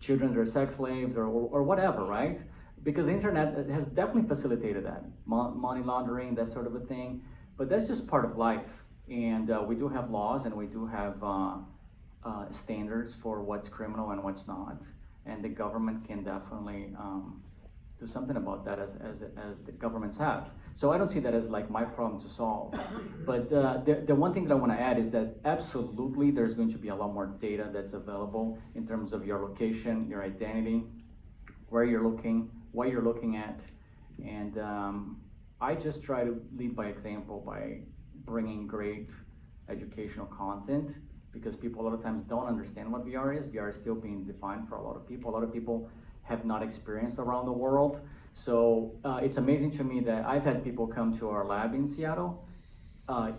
children that are sex slaves or whatever, right? Because the internet has definitely facilitated that, money laundering, that sort of a thing. But that's just part of life, and we do have laws, and we do have standards for what's criminal and what's not, and the government can definitely do something about that, as the governments have. So I don't see that as like my problem to solve. But the one thing that I want to add is that absolutely there's going to be a lot more data that's available in terms of your location, your identity, where you're looking, what you're looking at, and I just try to lead by example by bringing great educational content, because people a lot of times don't understand what VR is. VR is still being defined for a lot of people. A lot of people have not experienced around the world. So it's amazing to me that I've had people come to our lab in Seattle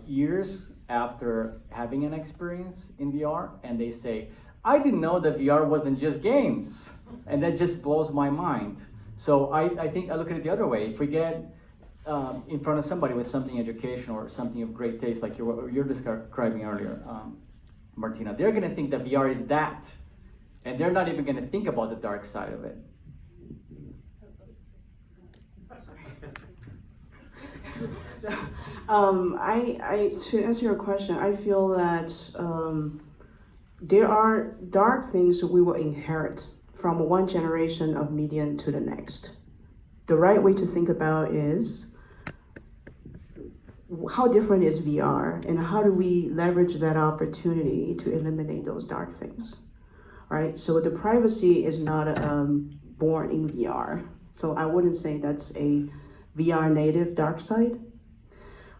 years after having an experience in VR, and they say, I didn't know that VR wasn't just games. And that just blows my mind. So I think I look at it the other way. If we get in front of somebody with something educational or something of great taste, like you're describing earlier, Martina, they're gonna think that VR is that, and they're not even gonna think about the dark side of it. To answer your question, I feel that there are dark things we will inherit from one generation of media to the next. The right way to think about is, how different is VR, and how do we leverage that opportunity to eliminate those dark things, right? So the privacy is not born in VR. So I wouldn't say that's a VR native dark side.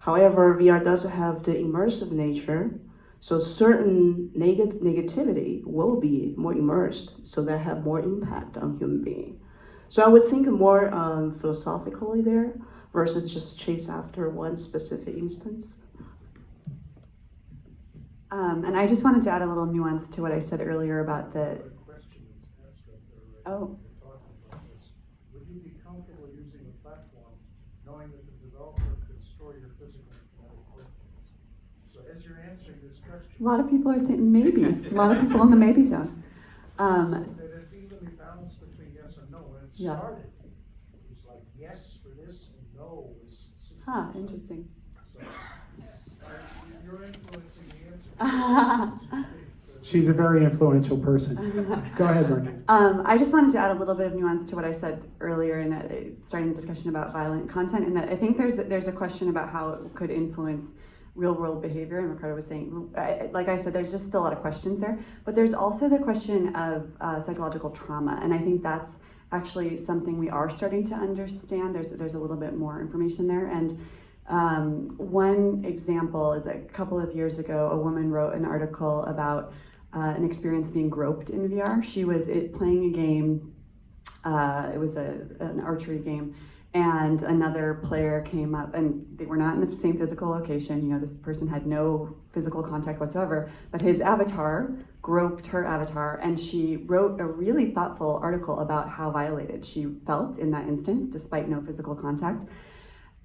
However, VR does have the immersive nature, so certain negativity will be more immersed, so that have more impact on human being. So I would think more philosophically there, versus just chase after one specific instance. And I just wanted to add a little nuance to what I said earlier about the. Oh. Would you be comfortable using a platform knowing that the developer could store your physical and kinetic workflows? So as you're answering this question, A lot of people are thinking maybe. A lot of people in the maybe zone. that it's evenly balanced between yes and no. When it Yeah. started, it was like yes for this and no is. Huh, interesting. So, you're influencing the answer. She's a very influential person. Go ahead, Mark. I just wanted to add a little bit of nuance to what I said earlier in starting the discussion about violent content, and that I think there's a question about how it could influence real-world behavior, and Ricardo was saying, like I said, there's just still a lot of questions there, but there's also the question of psychological trauma, and I think that's actually something we are starting to understand. There's a little bit more information there, and one example is a couple of years ago, a woman wrote an article about an experience being groped in VR. She was playing a game, it was an archery game, and another player came up, and they were not in the same physical location. You know, this person had no physical contact whatsoever, but his avatar groped her avatar, and she wrote a really thoughtful article about how violated she felt in that instance, despite no physical contact.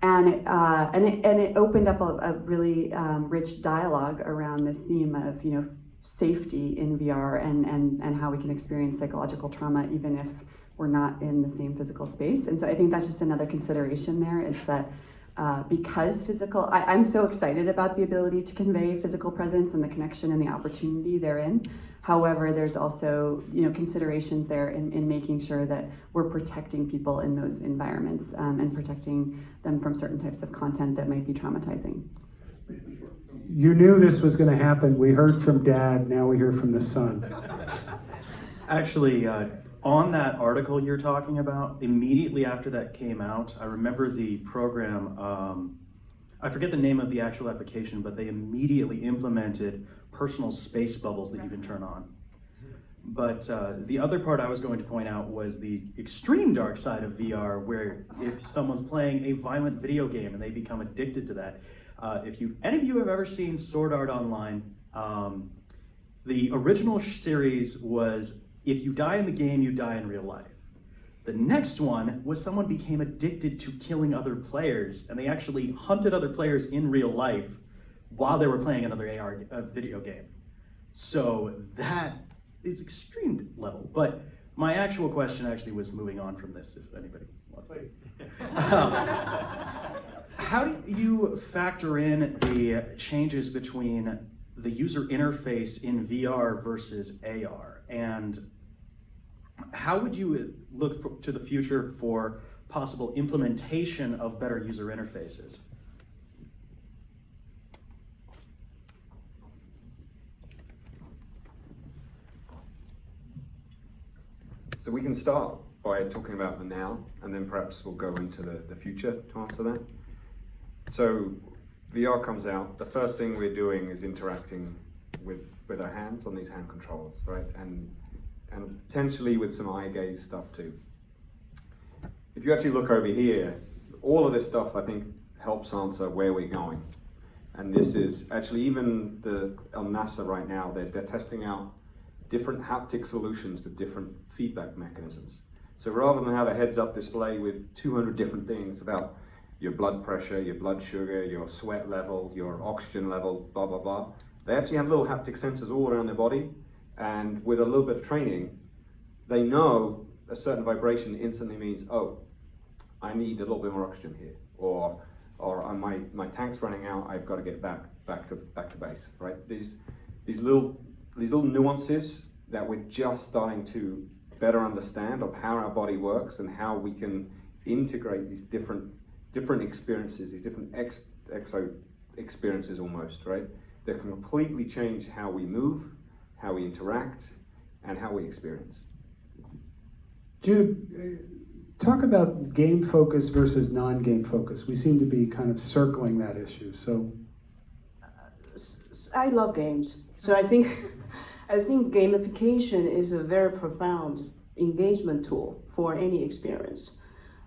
And it opened up a really rich dialogue around this theme of, you know, safety in VR and how we can experience psychological trauma even if we're not in the same physical space. And so I think that's just another consideration there, is that because I'm so excited about the ability to convey physical presence and the connection and the opportunity therein. However, there's also, you know, considerations there in making sure that we're protecting people in those environments and protecting them from certain types of content that might be traumatizing. You knew this was going to happen. We heard from Dad, now we hear from the son. Actually, on that article you're talking about, immediately after that came out, I remember the program, I forget the name of the actual application, but they immediately implemented personal space bubbles that you can turn on. But the other part I was going to point out was the extreme dark side of VR, where if someone's playing a violent video game and they become addicted to that, if any of you have ever seen Sword Art Online, the original series was, if you die in the game, you die in real life. The next one was someone became addicted to killing other players, and they actually hunted other players in real life while they were playing another AR video game. So that is extreme level. But my actual question actually was moving on from this, if anybody wants to. How do you factor in the changes between the user interface in VR versus AR? And how would you look to the future for possible implementation of better user interfaces? So we can start by talking about the now, and then perhaps we'll go into the future to answer that. So VR comes out, the first thing we're doing is interacting with our hands on these hand controls, right? And potentially with some eye gaze stuff too. If you actually look over here, all of this stuff I think helps answer where we're going. And this is actually even on NASA right now, they're testing out different haptic solutions with different feedback mechanisms. So rather than have a heads-up display with 200 different things about your blood pressure, your blood sugar, your sweat level, your oxygen level, blah, blah, blah, they actually have little haptic sensors all around their body. And with a little bit of training, they know a certain vibration instantly means, oh, I need a little bit more oxygen here, or my tank's running out, I've got to get back to base, right? These little nuances that we're just starting to better understand of how our body works and how we can integrate these different experiences, these different exo experiences almost, right? That can completely change how we move, how we interact, and how we experience. Jude, talk about game focus versus non-game focus. We seem to be kind of circling that issue. So, I love games, so I think gamification is a very profound engagement tool for any experience.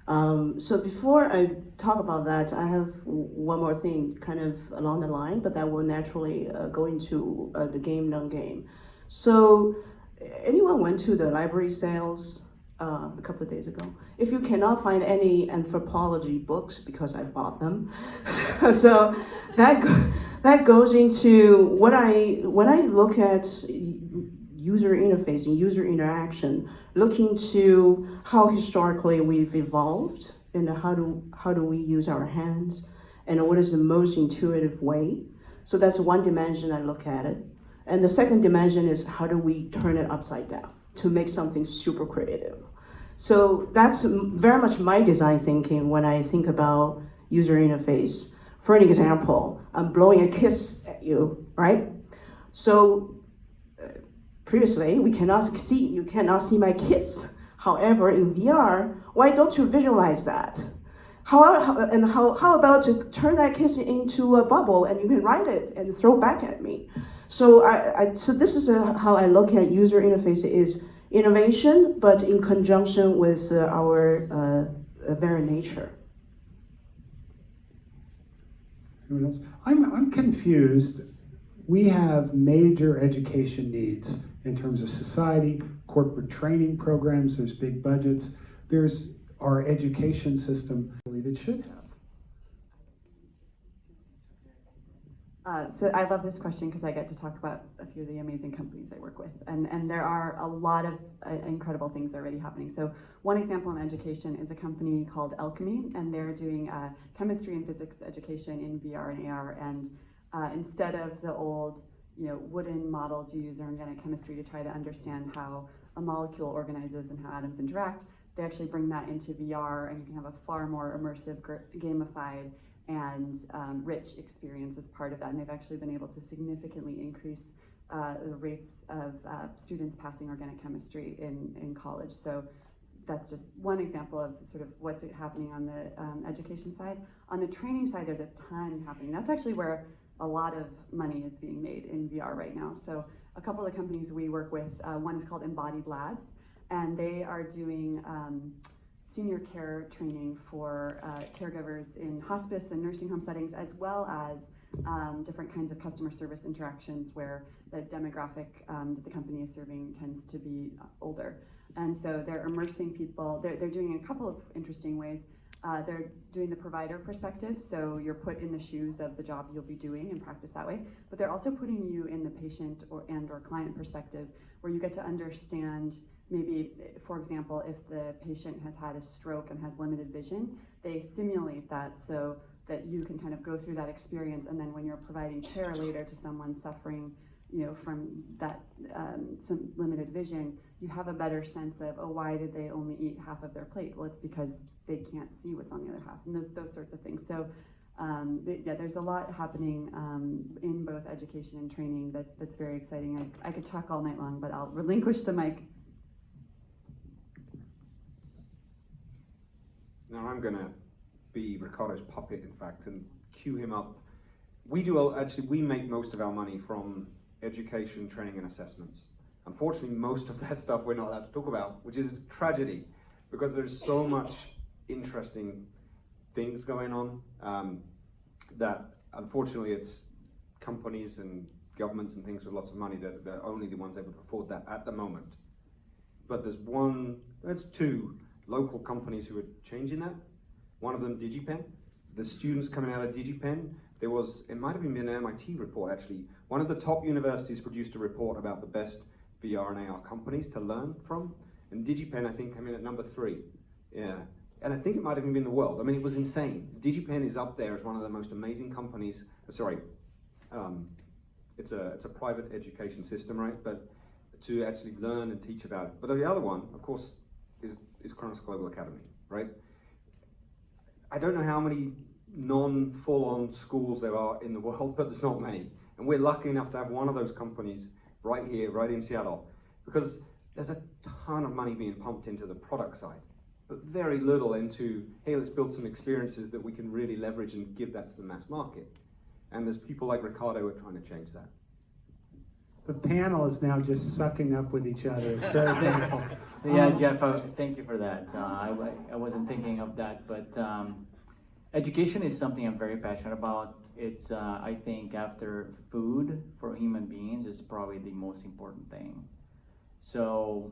So before I talk about that, I have one more thing kind of along the line, but that will naturally go into the game, non-game. So anyone went to the library sales a couple of days ago? If you cannot find any anthropology books, because I bought them, so that goes into when I look at user interface and user interaction, looking to how historically we've evolved and how do we use our hands, and what is the most intuitive way. So that's one dimension I look at it. And the second dimension is how do we turn it upside down to make something super creative. So that's very much my design thinking when I think about user interface. For an example, I'm blowing a kiss at you, right? So previously, you cannot see my kiss. However, in VR, why don't you visualize that? How about to turn that kiss into a bubble and you can write it and throw back at me? So so this is how I look at user interface is innovation, but in conjunction with our very nature. Anyone else? I'm confused. We have major education needs in terms of society, corporate training programs, there's big budgets. There's our education system, I believe it should have. So I love this question because I get to talk about a few of the amazing companies I work with. And there are a lot of incredible things already happening. So one example in education is a company called Alchemy, and they're doing chemistry and physics education in VR and AR. And instead of the old wooden models you use in organic chemistry to try to understand how a molecule organizes and how atoms interact, they actually bring that into VR, and you can have a far more immersive, gamified, and rich experience as part of that. And they've actually been able to significantly increase the rates of students passing organic chemistry in college. So that's just one example of sort of what's happening on the education side. On the training side, there's a ton happening. That's actually where a lot of money is being made in VR right now. So a couple of the companies we work with, one is called Embodied Labs, and they are doing senior care training for caregivers in hospice and nursing home settings, as well as different kinds of customer service interactions where the demographic that the company is serving tends to be older. And so they're immersing people. They're doing it in a couple of interesting ways. They're doing the provider perspective, so you're put in the shoes of the job you'll be doing and practice that way. But they're also putting you in the patient or client perspective, where you get to understand, maybe, for example, if the patient has had a stroke and has limited vision, they simulate that so that you can kind of go through that experience, and then when you're providing care later to someone suffering from that some limited vision, you have a better sense of, oh, why did they only eat half of their plate? Well, it's because they can't see what's on the other half, and those sorts of things. So yeah, there's a lot happening in both education and training that's very exciting. I could talk all night long, but I'll relinquish the mic. Now I'm gonna be Ricardo's puppet, in fact, and cue him up. We make most of our money from education, training, and assessments. Unfortunately, most of that stuff we're not allowed to talk about, which is a tragedy, because there's so much interesting things going on that unfortunately it's companies and governments and things with lots of money that are only the ones able to afford that at the moment. But there's two local companies who are changing that. One of them, DigiPen. The students coming out of DigiPen, it might have been an MIT report actually. One of the top universities produced a report about the best VR and AR companies to learn from, and DigiPen I think came in at number 3. Yeah, and I think it might have even been the world. I mean, it was insane. DigiPen is up there as one of the most amazing companies. Sorry, it's a private education system, right? But to actually learn and teach about it. But the other one, of course, is Kronos Global Academy, right? I don't know how many non-full-on schools there are in the world, but there's not many. And we're lucky enough to have one of those companies right here, right in Seattle, because there's a ton of money being pumped into the product side, but very little into, hey, let's build some experiences that we can really leverage and give that to the mass market. And there's people like Ricardo who are trying to change that. The panel is now just sucking up with each other. It's very beautiful. Yeah, Jeff, thank you for that. I wasn't thinking of that, but education is something I'm very passionate about. It's, I think, after food for human beings is probably the most important thing. So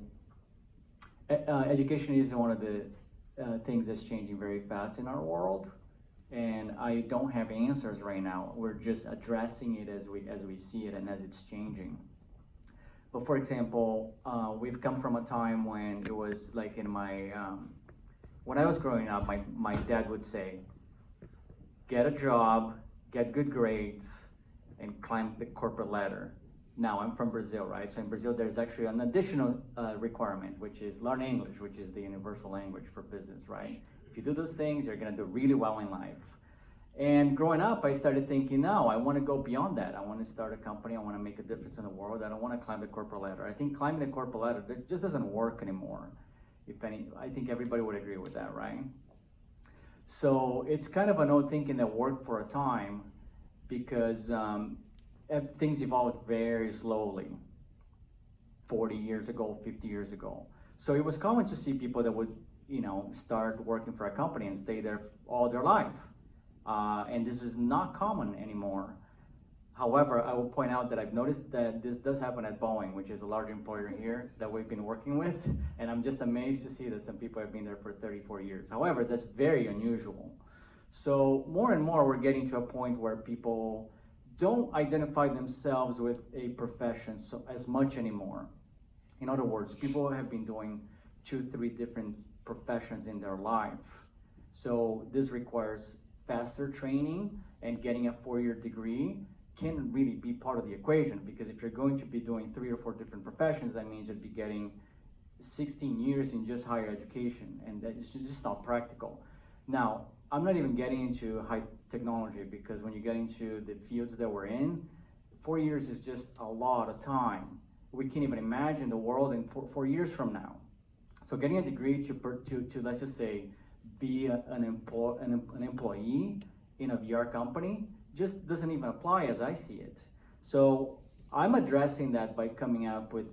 education is one of the things that's changing very fast in our world. And I don't have answers right now. We're just addressing it as we see it and as it's changing. But for example, we've come from a time when it was like in my when I was growing up, my dad would say, get a job, get good grades, and climb the corporate ladder. Now, I'm from Brazil, right? So in Brazil, there's actually an additional requirement, which is learn English, which is the universal language for business, right? If you do those things, you're gonna do really well in life. And growing up, I started thinking, no, I wanna go beyond that. I wanna start a company, I wanna make a difference in the world. I don't wanna climb the corporate ladder. I think climbing the corporate ladder, that just doesn't work anymore. I think everybody would agree with that, right? So it's kind of an old thinking that worked for a time because things evolved very slowly 40 years ago, 50 years ago. So it was common to see people that would, start working for a company and stay there all their life. And this is not common anymore. However, I will point out that I've noticed that this does happen at Boeing, which is a large employer here that we've been working with. And I'm just amazed to see that some people have been there for 34 years. However, that's very unusual. So more and more, we're getting to a point where people don't identify themselves with a profession as much anymore. In other words, people have been doing 2-3 different professions in their life. So this requires faster training, and getting a 4-year degree can really be part of the equation, because if you're going to be doing 3 or 4 different professions, that means you'd be getting 16 years in just higher education, and that's just not practical. Now, I'm not even getting into high technology, because when you get into the fields that we're in, 4 years is just a lot of time. We can't even imagine the world in 4 years from now. So getting a degree to let's just say, be an employee in a VR company just doesn't even apply as I see it. So I'm addressing that by coming up with,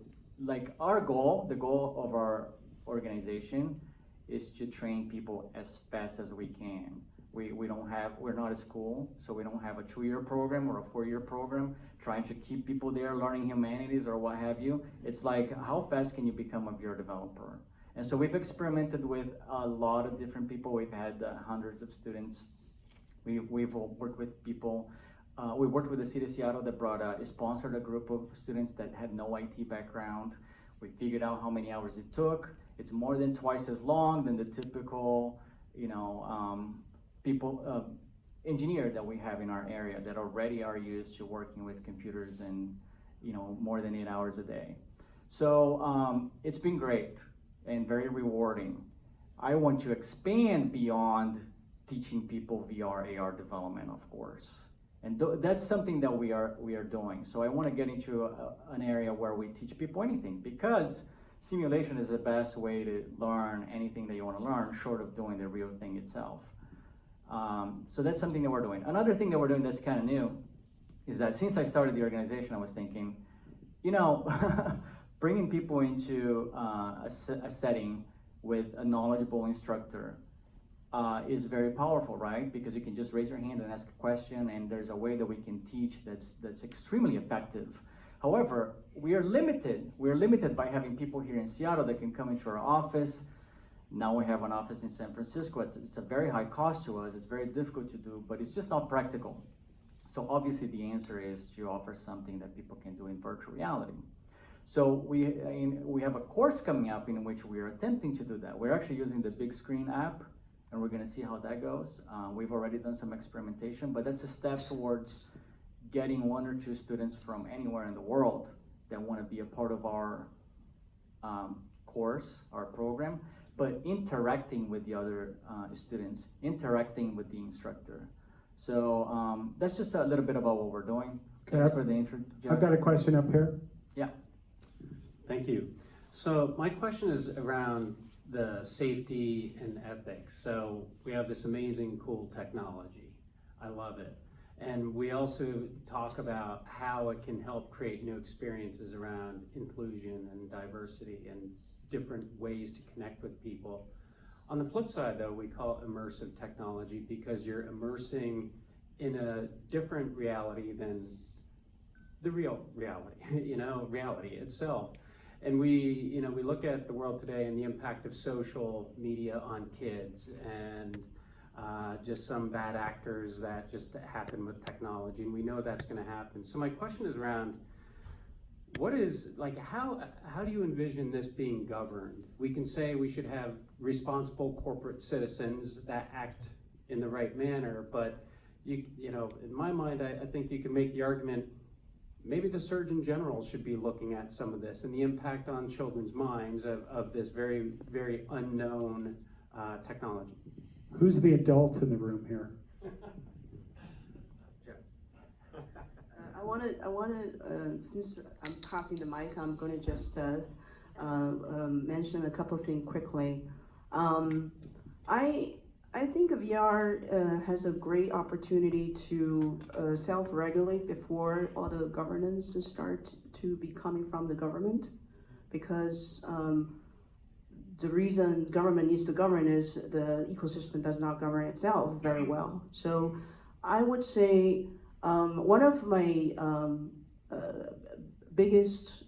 like, our goal, the goal of our organization is to train people as fast as we can. We're not a school, so we don't have a 2-year program or a 4-year program trying to keep people there learning humanities or what have you. It's like, how fast can you become a VR developer? And so we've experimented with a lot of different people. We've had hundreds of students. We've worked with people. We worked with the city of Seattle that sponsored a group of students that had no IT background. We figured out how many hours it took. It's more than twice as long than the typical, engineer that we have in our area that already are used to working with computers and, more than 8 hours a day. So it's been great and very rewarding. I want to expand beyond teaching people VR, AR development, of course. And that's something that we are doing. So I want to get into an area where we teach people anything, because simulation is the best way to learn anything that you want to learn, short of doing the real thing itself. So that's something that we're doing. Another thing that we're doing that's kind of new is that since I started the organization, I was thinking, bringing people into a setting with a knowledgeable instructor is very powerful, right? Because you can just raise your hand and ask a question, and there's a way that we can teach that's extremely effective. However, we are limited. We're limited by having people here in Seattle that can come into our office. Now we have an office in San Francisco. It's a very high cost to us. It's very difficult to do, but it's just not practical. So obviously the answer is to offer something that people can do in virtual reality. So we have a course coming up in which we are attempting to do that. We're actually using the Big Screen app, and we're gonna see how that goes. We've already done some experimentation, but that's a step towards getting 1 or 2 students from anywhere in the world that wanna be a part of our course, our program, but interacting with the other students, interacting with the instructor. So that's just a little bit about what we're doing. Thanks for the intro, Jeff. I've got a question up here. Yeah. Thank you. So my question is around the safety and ethics. So we have this amazing, cool technology. I love it. And we also talk about how it can help create new experiences around inclusion and diversity and different ways to connect with people. On the flip side, though, we call it immersive technology because you're immersing in a different reality than the real reality, reality itself. And we look at the world today and the impact of social media on kids and just some bad actors that just happen with technology, and we know that's going to happen. So my question is around, what is, like, how do you envision this being governed? We can say we should have responsible corporate citizens that act in the right manner, but you know, in my mind, I think you can make the argument, maybe the Surgeon General should be looking at some of this and the impact on children's minds of this very, very unknown technology. Who's the adult in the room here? I want to, since I'm passing the mic, I'm going to just mention a couple things quickly. I think VR has a great opportunity to self-regulate before all the governance start to be coming from the government, because the reason government needs to govern is the ecosystem does not govern itself very well. So I would say one of my biggest,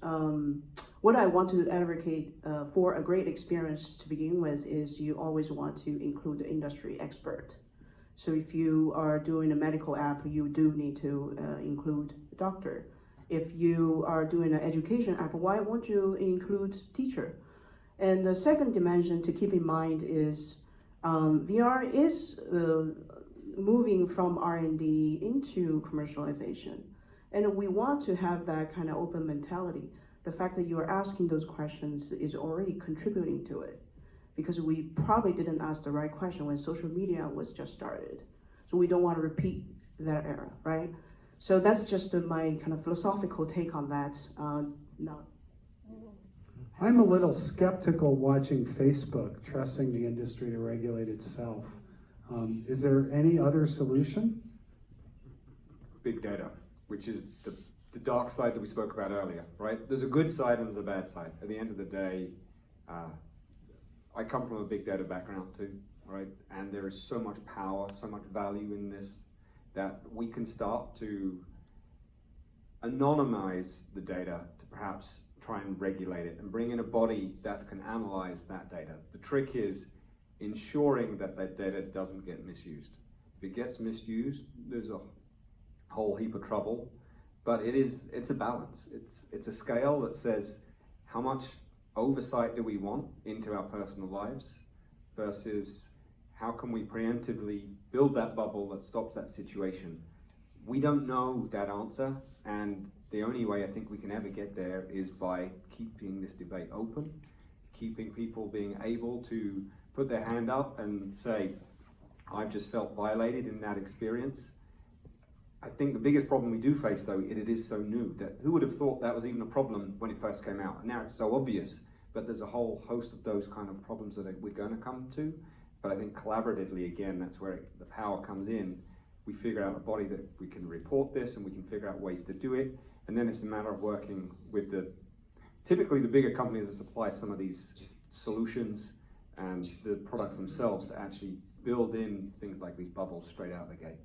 what I want to advocate for a great experience to begin with is you always want to include the industry expert. So if you are doing a medical app, you do need to include a doctor. If you are doing an education app, why won't you include teacher? And the second dimension to keep in mind is VR is moving from R&D into commercialization. And we want to have that kind of open mentality. The fact that you are asking those questions is already contributing to it, because we probably didn't ask the right question when social media was just started. So we don't want to repeat that era, right? So that's just my kind of philosophical take on that. Now, I'm a little skeptical watching Facebook trusting the industry to regulate itself. Is there any other solution? Big data, which is the dark side that we spoke about earlier, right? There's a good side and there's a bad side. At the end of the day, I come from a big data background too, right? And there is so much power, so much value in this that we can start to anonymize the data to perhaps try and regulate it and bring in a body that can analyze that data. The trick is ensuring that that data doesn't get misused. If it gets misused, there's a whole heap of trouble. But it's a balance. It's a scale that says how much oversight do we want into our personal lives versus how can we preemptively build that bubble that stops that situation. We don't know that answer, and the only way I think we can ever get there is by keeping this debate open, keeping people being able to put their hand up and say, I've just felt violated in that experience. I think the biggest problem we do face, though, it is so new that who would have thought that was even a problem when it first came out? And now it's so obvious, but there's a whole host of those kind of problems that we're going to come to. But I think collaboratively, again, that's where the power comes in. We figure out a body that we can report this and we can figure out ways to do it. And then it's a matter of working with typically the bigger companies that supply some of these solutions and the products themselves to actually build in things like these bubbles straight out of the gate.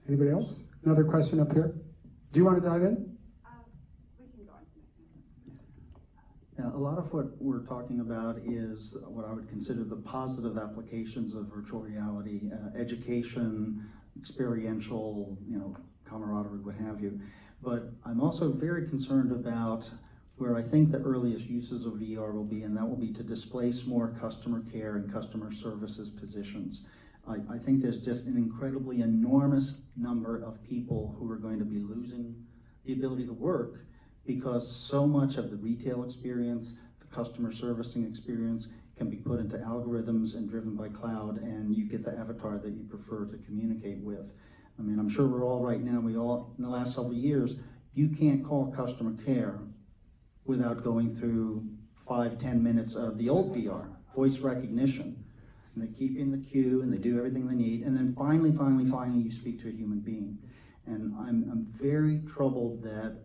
Anybody else? Another question up here? Do you want to dive in? We can go on to the next one. Yeah, a lot of what we're talking about is what I would consider the positive applications of virtual reality, education, experiential, camaraderie, what have you. But I'm also very concerned about where I think the earliest uses of VR will be, and that will be to displace more customer care and customer services positions. I think there's just an incredibly enormous number of people who are going to be losing the ability to work because so much of the retail experience, the customer servicing experience can be put into algorithms and driven by cloud, and you get the avatar that you prefer to communicate with. I mean, I'm sure we're all right now, in the last several years, you can't call customer care without going through 5-10 minutes of the old VR, voice recognition. And they keep you in the queue and they do everything they need. And then finally, you speak to a human being. And I'm very troubled that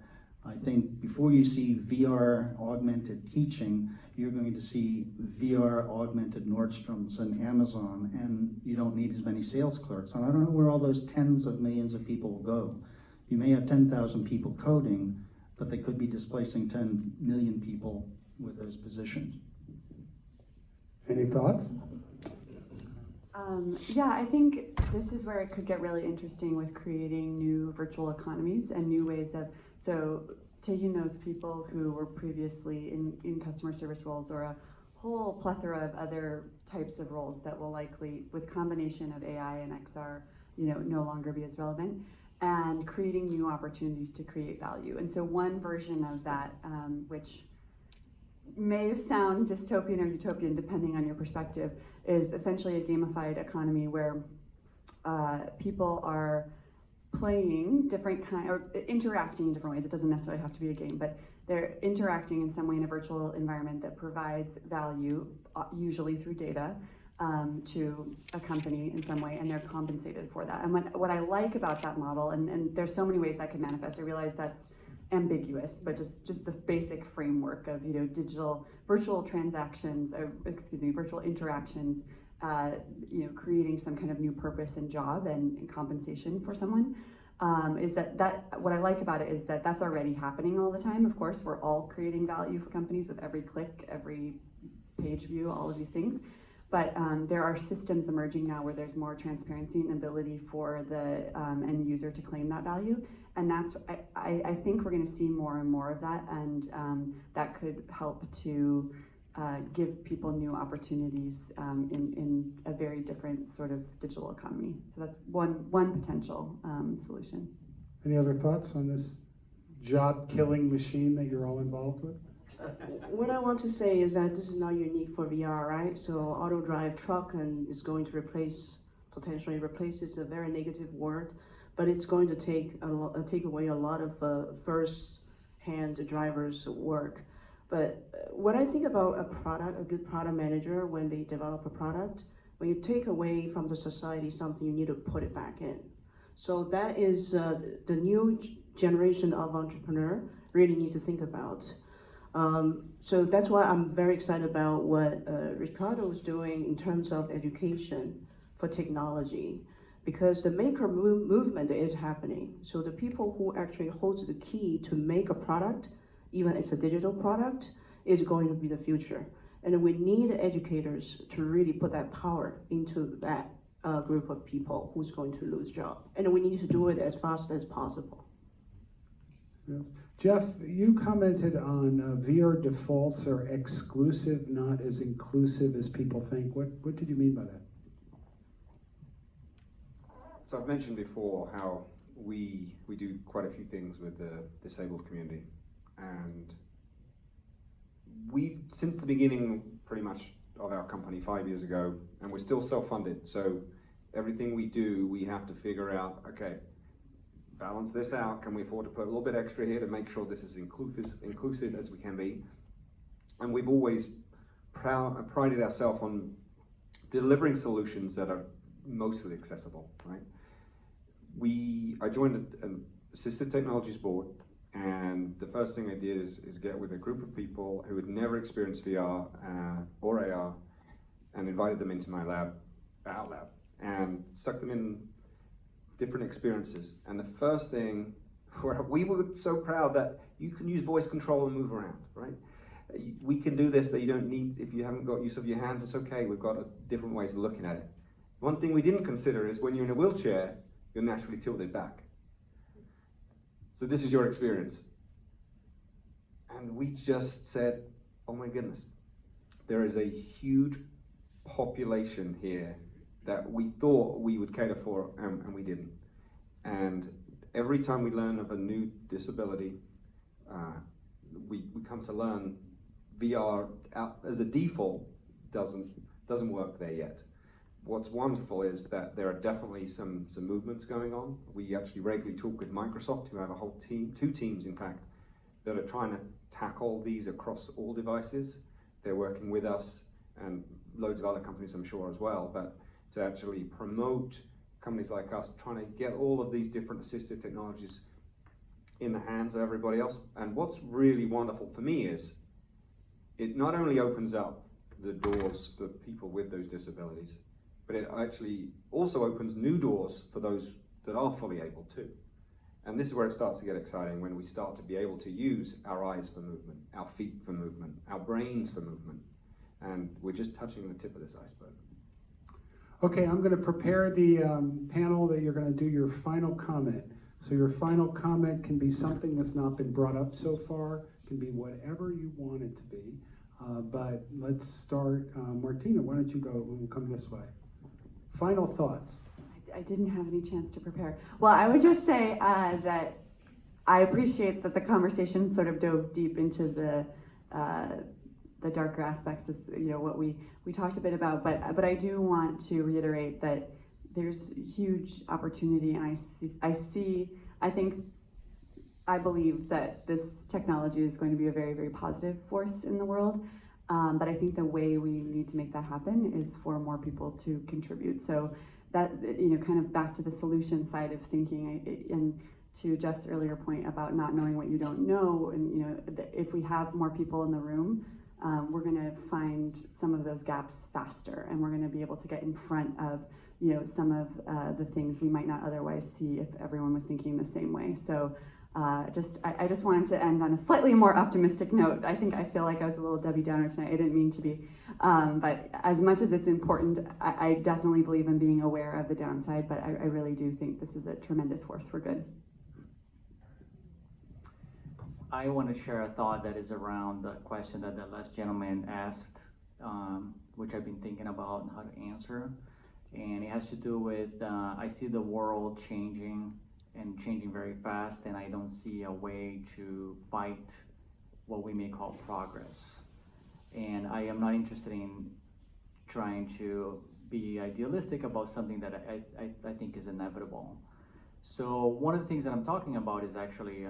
I think before you see VR augmented teaching, you're going to see VR augmented Nordstroms and Amazon, and you don't need as many sales clerks. And I don't know where all those tens of millions of people will go. You may have 10,000 people coding, but they could be displacing 10 million people with those positions. Any thoughts? Yeah, I think this is where it could get really interesting with creating new virtual economies and new ways of, so taking those people who were previously in customer service roles or a whole plethora of other types of roles that will likely, with combination of AI and XR, no longer be as relevant, and creating new opportunities to create value. And so one version of that, which may sound dystopian or utopian depending on your perspective, is essentially a gamified economy where people are playing different or interacting in different ways. It doesn't necessarily have to be a game, but they're interacting in some way in a virtual environment that provides value, usually through data, to a company in some way, and they're compensated for that. And what I like about that model, and there's so many ways that could manifest, I realize that's ambiguous, but just the basic framework of virtual transactions, virtual interactions, creating some kind of new purpose and job and compensation for someone, is that what I like about it is that that's already happening all the time. Of course, we're all creating value for companies with every click, every page view, all of these things. But there are systems emerging now where there's more transparency and ability for the end user to claim that value. And I think we're going to see more and more of that, and that could help to give people new opportunities in a very different sort of digital economy. So that's one potential solution. Any other thoughts on this job-killing machine that you're all involved with? What I want to say is that this is not unique for VR, right? So auto drive truck is going to potentially replace is a very negative word, but it's going to take away a lot of first-hand drivers' work. But what I think about a good product manager when they develop a product, when you take away from the society something, you need to put it back in. So that is the new generation of entrepreneur really need to think about. So that's why I'm very excited about what Ricardo is doing in terms of education for technology, because the maker movement is happening. So the people who actually hold the key to make a product, even if it's a digital product, is going to be the future. And we need educators to really put that power into that group of people who's going to lose job. And we need to do it as fast as possible. Yes. Jeff, you commented on VR defaults are exclusive, not as inclusive as people think. What did you mean by that? So I've mentioned before how we do quite a few things with the disabled community, and we, since the beginning pretty much of our company 5 years ago, and we're still self-funded, so everything we do, we have to figure out, okay, balance this out. Can we afford to put a little bit extra here to make sure this is inclusive as we can be? And we've always prided ourselves on delivering solutions that are mostly accessible, right? I joined an assistive technologies board, and the first thing I did is get with a group of people who had never experienced VR or AR, and invited them into my lab, our lab, and sucked them in different experiences. And the first thing, we were so proud that you can use voice control and move around, right? We can do this, that you don't need, if you haven't got use of your hands, it's okay, we've got different ways of looking at it. One thing we didn't consider is when you're in a wheelchair, you're naturally tilted back. So this is your experience. And we just said, oh my goodness, there is a huge population here that we thought we would cater for, and we didn't. And every time we learn of a new disability, we come to learn VR as a default doesn't work there yet. What's wonderful is that there are definitely some movements going on. We actually regularly talk with Microsoft, who have a whole team, 2 teams in fact, that are trying to tackle these across all devices. They're working with us and loads of other companies, I'm sure, as well, but to actually promote companies like us trying to get all of these different assistive technologies in the hands of everybody else. And what's really wonderful for me is it not only opens up the doors for people with those disabilities, but it actually also opens new doors for those that are fully able to. And this is where it starts to get exciting, when we start to be able to use our eyes for movement, our feet for movement, our brains for movement. And we're just touching the tip of this iceberg. Okay, I'm going to prepare the panel that you're going to do your final comment. So your final comment can be something that's not been brought up so far, can be whatever you want it to be. But let's start. Martina, why don't you go? We'll come this way. Final thoughts. I didn't have any chance to prepare. Well, I would just say that I appreciate that the conversation sort of dove deep into the darker aspects, what we talked a bit about. But I do want to reiterate that there's huge opportunity, and I believe that this technology is going to be a very, very positive force in the world. But I think the way we need to make that happen is for more people to contribute. So that, kind of back to the solution side of thinking, and to Jeff's earlier point about not knowing what you don't know, and if we have more people in the room, we're going to find some of those gaps faster, and we're going to be able to get in front of some of the things we might not otherwise see if everyone was thinking the same way. So I just wanted to end on a slightly more optimistic note. I feel like I was a little Debbie Downer tonight. I didn't mean to be, but as much as it's important, I definitely believe in being aware of the downside, but I really do think this is a tremendous force for good. I want to share a thought that is around the question that the last gentleman asked, which I've been thinking about how to answer. And it has to do with, I see the world changing and changing very fast, and I don't see a way to fight what we may call progress. And I am not interested in trying to be idealistic about something that I think is inevitable. So one of the things that I'm talking about is actually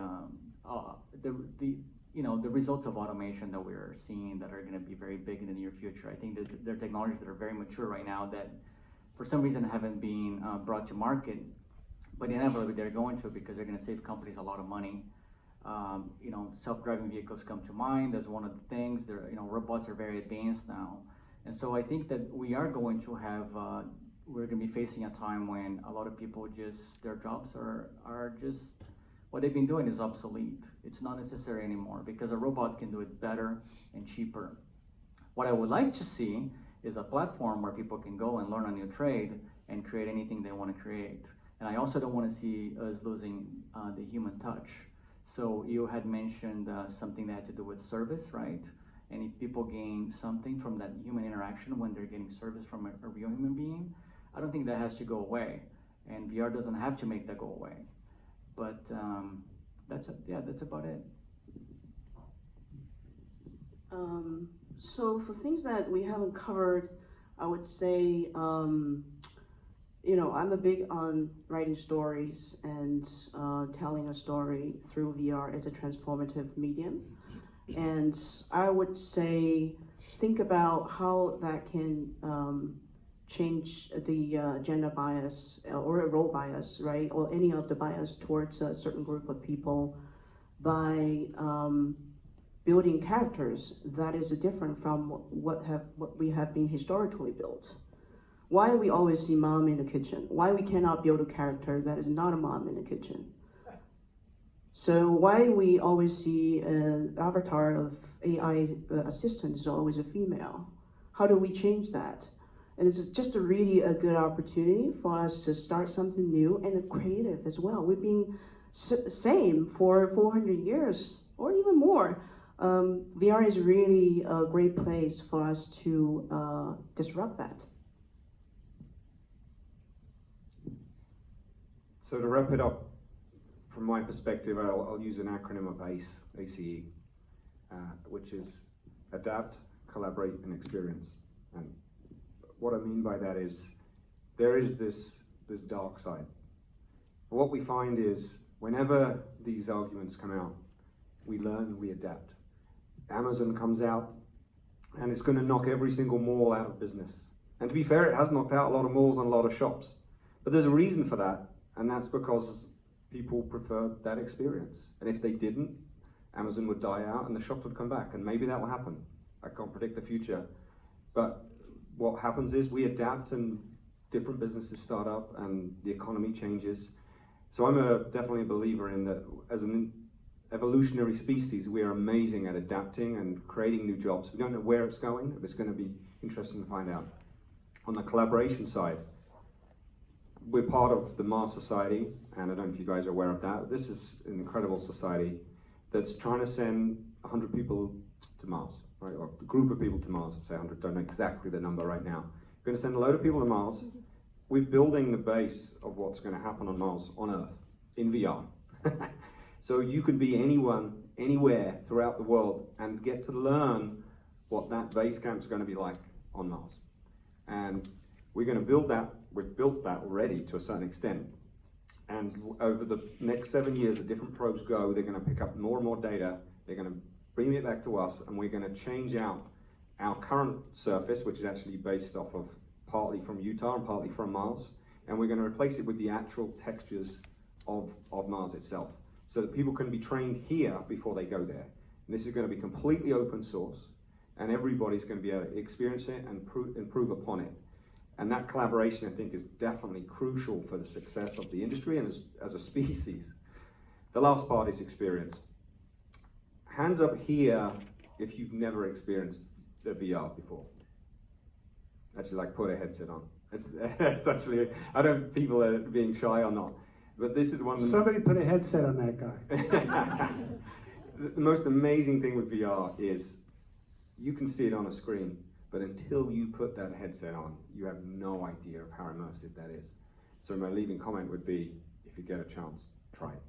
the results of automation that we're seeing that are going to be very big in the near future. I think that there are technologies that are very mature right now that for some reason haven't been brought to market, but inevitably they're going to, because they're going to save companies a lot of money. Self-driving vehicles come to mind as one of the things. Robots are very advanced now. And so I think that we are going to have, we're going to be facing a time when a lot of people their jobs are just, what they've been doing is obsolete. It's not necessary anymore because a robot can do it better and cheaper. What I would like to see is a platform where people can go and learn a new trade and create anything they want to create. And I also don't want to see us losing the human touch. So you had mentioned something that had to do with service, right? And if people gain something from that human interaction when they're getting service from a real human being, I don't think that has to go away. And VR doesn't have to make that go away. But that's about it. So for things that we haven't covered, I would say, I'm a big on writing stories and telling a story through VR as a transformative medium. And I would say, think about how that can change the gender bias or a role bias, right? Or any of the bias towards a certain group of people by building characters that is different from what we have been historically built. Why we always see mom in the kitchen? Why we cannot build a character that is not a mom in the kitchen? So why we always see an avatar of AI assistant is always a female? How do we change that? And it's just really a good opportunity for us to start something new and creative as well. We've been same for 400 years or even more. VR is really a great place for us to disrupt that. So to wrap it up, from my perspective, I'll use an acronym of ACE, ACE, which is adapt, collaborate, and experience. And what I mean by that is there is this dark side. What we find is whenever these arguments come out, we learn, we adapt. Amazon comes out and it's going to knock every single mall out of business. And to be fair, it has knocked out a lot of malls and a lot of shops. But there's a reason for that, and that's because people prefer that experience. And if they didn't, Amazon would die out and the shops would come back. And maybe that will happen. I can't predict the future. But what happens is we adapt and different businesses start up and the economy changes. So I'm definitely a believer in that as an evolutionary species, we are amazing at adapting and creating new jobs. We don't know where it's going, but it's going to be interesting to find out. On the collaboration side, we're part of the Mars Society, and I don't know if you guys are aware of that. This is an incredible society that's trying to send 100 people to Mars, right? Or a group of people to Mars, I'd say 100, don't know exactly the number right now. We're going to send a load of people to Mars. We're building the base of what's going to happen on Mars, on Earth, in VR. So you could be anyone, anywhere throughout the world and get to learn what that base camp's going to be like on Mars. And we're going to build that. We've built that already to a certain extent. And over the next 7 years, as different probes go, they're going to pick up more and more data. They're going to bring it back to us, and we're going to change out our current surface, which is actually based off of partly from Utah and partly from Mars, and we're going to replace it with the actual textures of Mars itself, so that people can be trained here before they go there. And this is going to be completely open source, and everybody's going to be able to experience it and improve upon it. And that collaboration, I think, is definitely crucial for the success of the industry and as a species. The last part is experience. Hands up here if you've never experienced the VR before. Actually, like, put a headset on. It's actually, I don't know if people are being shy or not, but this is one of the... Somebody put a headset on that guy. The most amazing thing with VR is you can see it on a screen, but until you put that headset on, you have no idea of how immersive that is. So my leaving comment would be, if you get a chance, try it.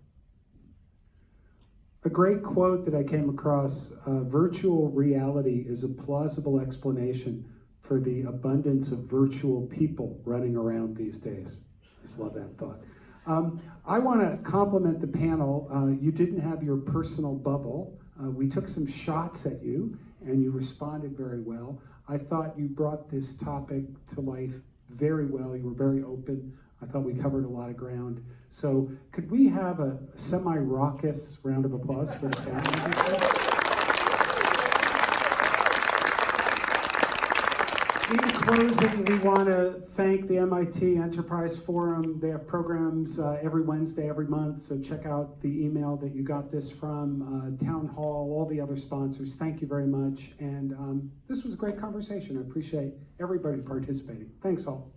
A great quote that I came across, virtual reality is a plausible explanation for the abundance of virtual people running around these days. I just love that thought. I want to compliment the panel. You didn't have your personal bubble. We took some shots at you, and you responded very well. I thought you brought this topic to life very well. You were very open. I thought we covered a lot of ground. So could we have a semi-raucous round of applause for the panel? In closing, we want to thank the MIT Enterprise Forum. They have programs every Wednesday, every month, so check out the email that you got this from, Town Hall, all the other sponsors. Thank you very much. And this was a great conversation. I appreciate everybody participating. Thanks all.